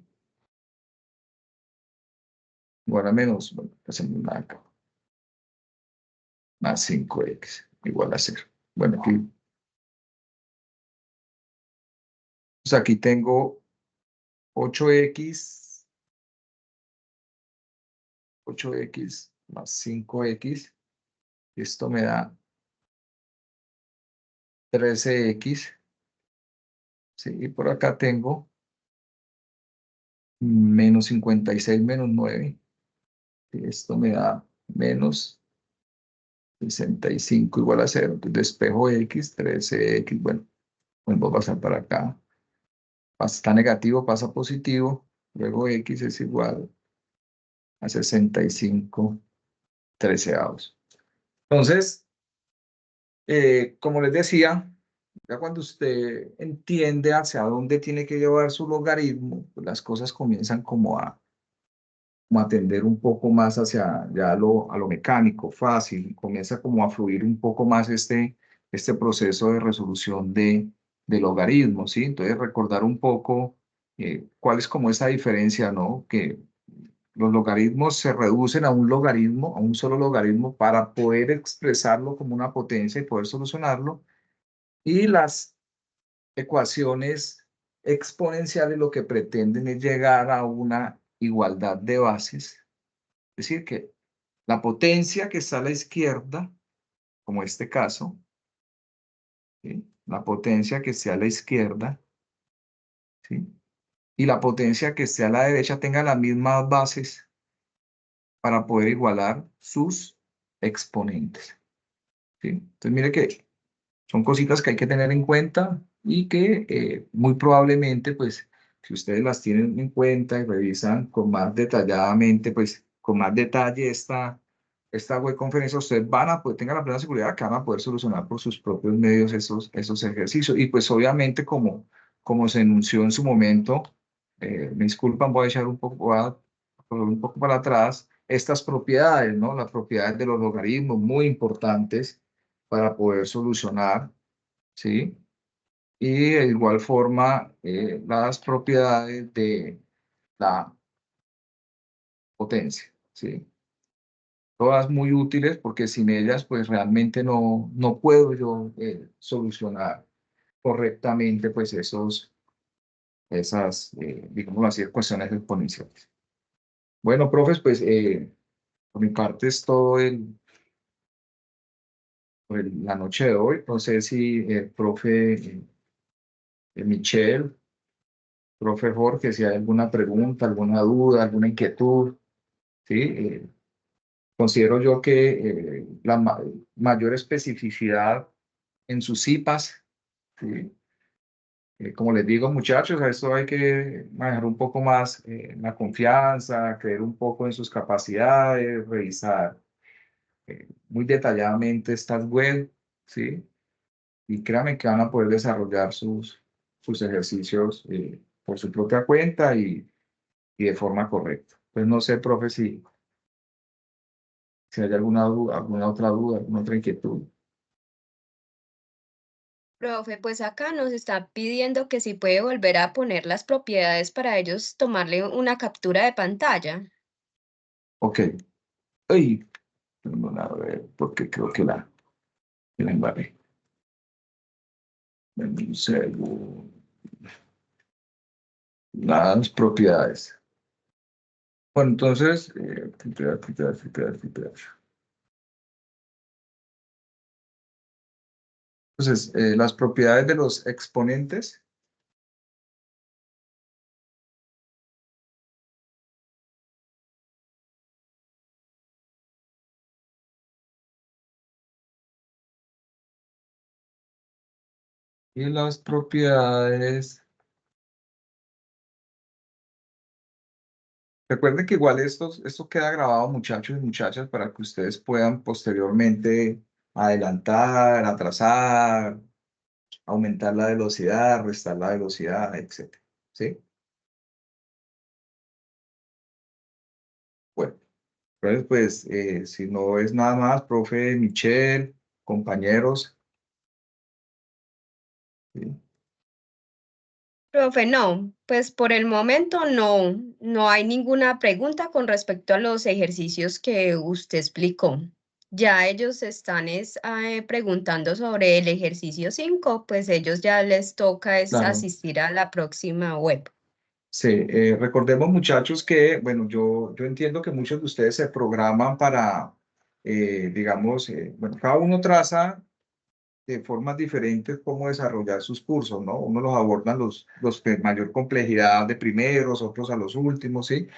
Igual a menos, bueno, hacemos nada acá. Más 5x igual a 0. Bueno, aquí, pues aquí tengo 8x más 5x. Esto me da 13x. ¿Sí? Y por acá tengo menos 56 menos 9. Y esto me da menos 65 igual a 0. Entonces despejo x, 13x. Bueno, vuelvo a pasar para acá. está negativo, pasa a positivo, luego x es igual a 65/13. Entonces, como les decía, ya cuando usted entiende hacia dónde tiene que llevar su logaritmo, pues las cosas comienzan como a tender un poco más hacia ya a lo mecánico, fácil, comienza como a fluir un poco más este proceso de resolución de logaritmos, ¿sí? Entonces recordar un poco cuál es como esa diferencia, ¿no? Que los logaritmos se reducen a un logaritmo, a un solo logaritmo, para poder expresarlo como una potencia y poder solucionarlo. Y las ecuaciones exponenciales lo que pretenden es llegar a una igualdad de bases, es decir, que la potencia que está a la izquierda, como este caso, ¿sí? La potencia que esté a la izquierda, ¿sí? Y la potencia que esté a la derecha tenga las mismas bases para poder igualar sus exponentes, ¿sí? Entonces, mire que son cositas que hay que tener en cuenta y que muy probablemente, pues, si ustedes las tienen en cuenta y revisan con más detalladamente, pues, con más detalle esta web conferencia, ustedes van a poder, tengan la plena seguridad que van a poder solucionar por sus propios medios esos ejercicios. Y pues, obviamente, como se enunció en su momento, me disculpan, voy a echar un poco para atrás, estas propiedades, ¿no? Las propiedades de los logaritmos muy importantes para poder solucionar, ¿sí? Y de igual forma, las propiedades de la potencia, ¿sí? Todas muy útiles porque sin ellas, pues realmente no puedo yo solucionar correctamente, pues digamos así, ecuaciones exponenciales. Bueno, profes, pues por mi parte es todo la noche de hoy. No sé si el profe Michelle, profe Jorge, si hay alguna pregunta, alguna duda, alguna inquietud, ¿sí? Considero yo que la mayor especificidad en sus CIPAs, ¿sí? Como les digo, muchachos, a esto hay que manejar un poco más la confianza, creer un poco en sus capacidades, revisar muy detalladamente estas web, ¿sí? Y créanme que van a poder desarrollar sus ejercicios por su propia cuenta y de forma correcta. Pues no sé, profe, si hay alguna duda, alguna otra duda, alguna otra inquietud. Profe, pues acá nos está pidiendo que si puede volver a poner las propiedades para ellos tomarle una captura de pantalla. Ok. Ay, perdón, a ver, porque creo que la embarré. Dame un segundo. Las propiedades. Bueno, entonces, entonces, las propiedades de los exponentes y las propiedades. Recuerden que igual esto queda grabado, muchachos y muchachas, para que ustedes puedan posteriormente adelantar, atrasar, aumentar la velocidad, restar la velocidad, etcétera. ¿Sí? Bueno, entonces, pues, si no es nada más, profe Michelle, compañeros, ¿sí? Profe, no, pues por el momento no hay ninguna pregunta con respecto a los ejercicios que usted explicó. Ya ellos están preguntando sobre el ejercicio 5, pues ellos ya les toca es Claro. asistir a la próxima web. Sí, recordemos muchachos que, bueno, yo entiendo que muchos de ustedes se programan para, digamos, bueno, cada uno traza de formas diferentes cómo desarrollar sus cursos, ¿no? Unos los abordan los de mayor complejidad de primeros, otros a los últimos, ¿sí?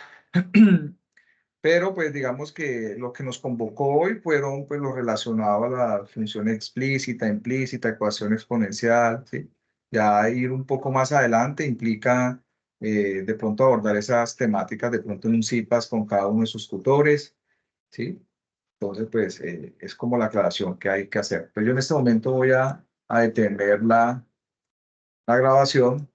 Pero pues digamos que lo que nos convocó hoy fueron pues lo relacionado a la función explícita, implícita, ecuación exponencial, ¿sí? Ya ir un poco más adelante implica de pronto abordar esas temáticas de pronto en un CIPAS con cada uno de sus tutores, ¿sí? Entonces, pues es como la aclaración que hay que hacer. Pues yo en este momento voy a detener la grabación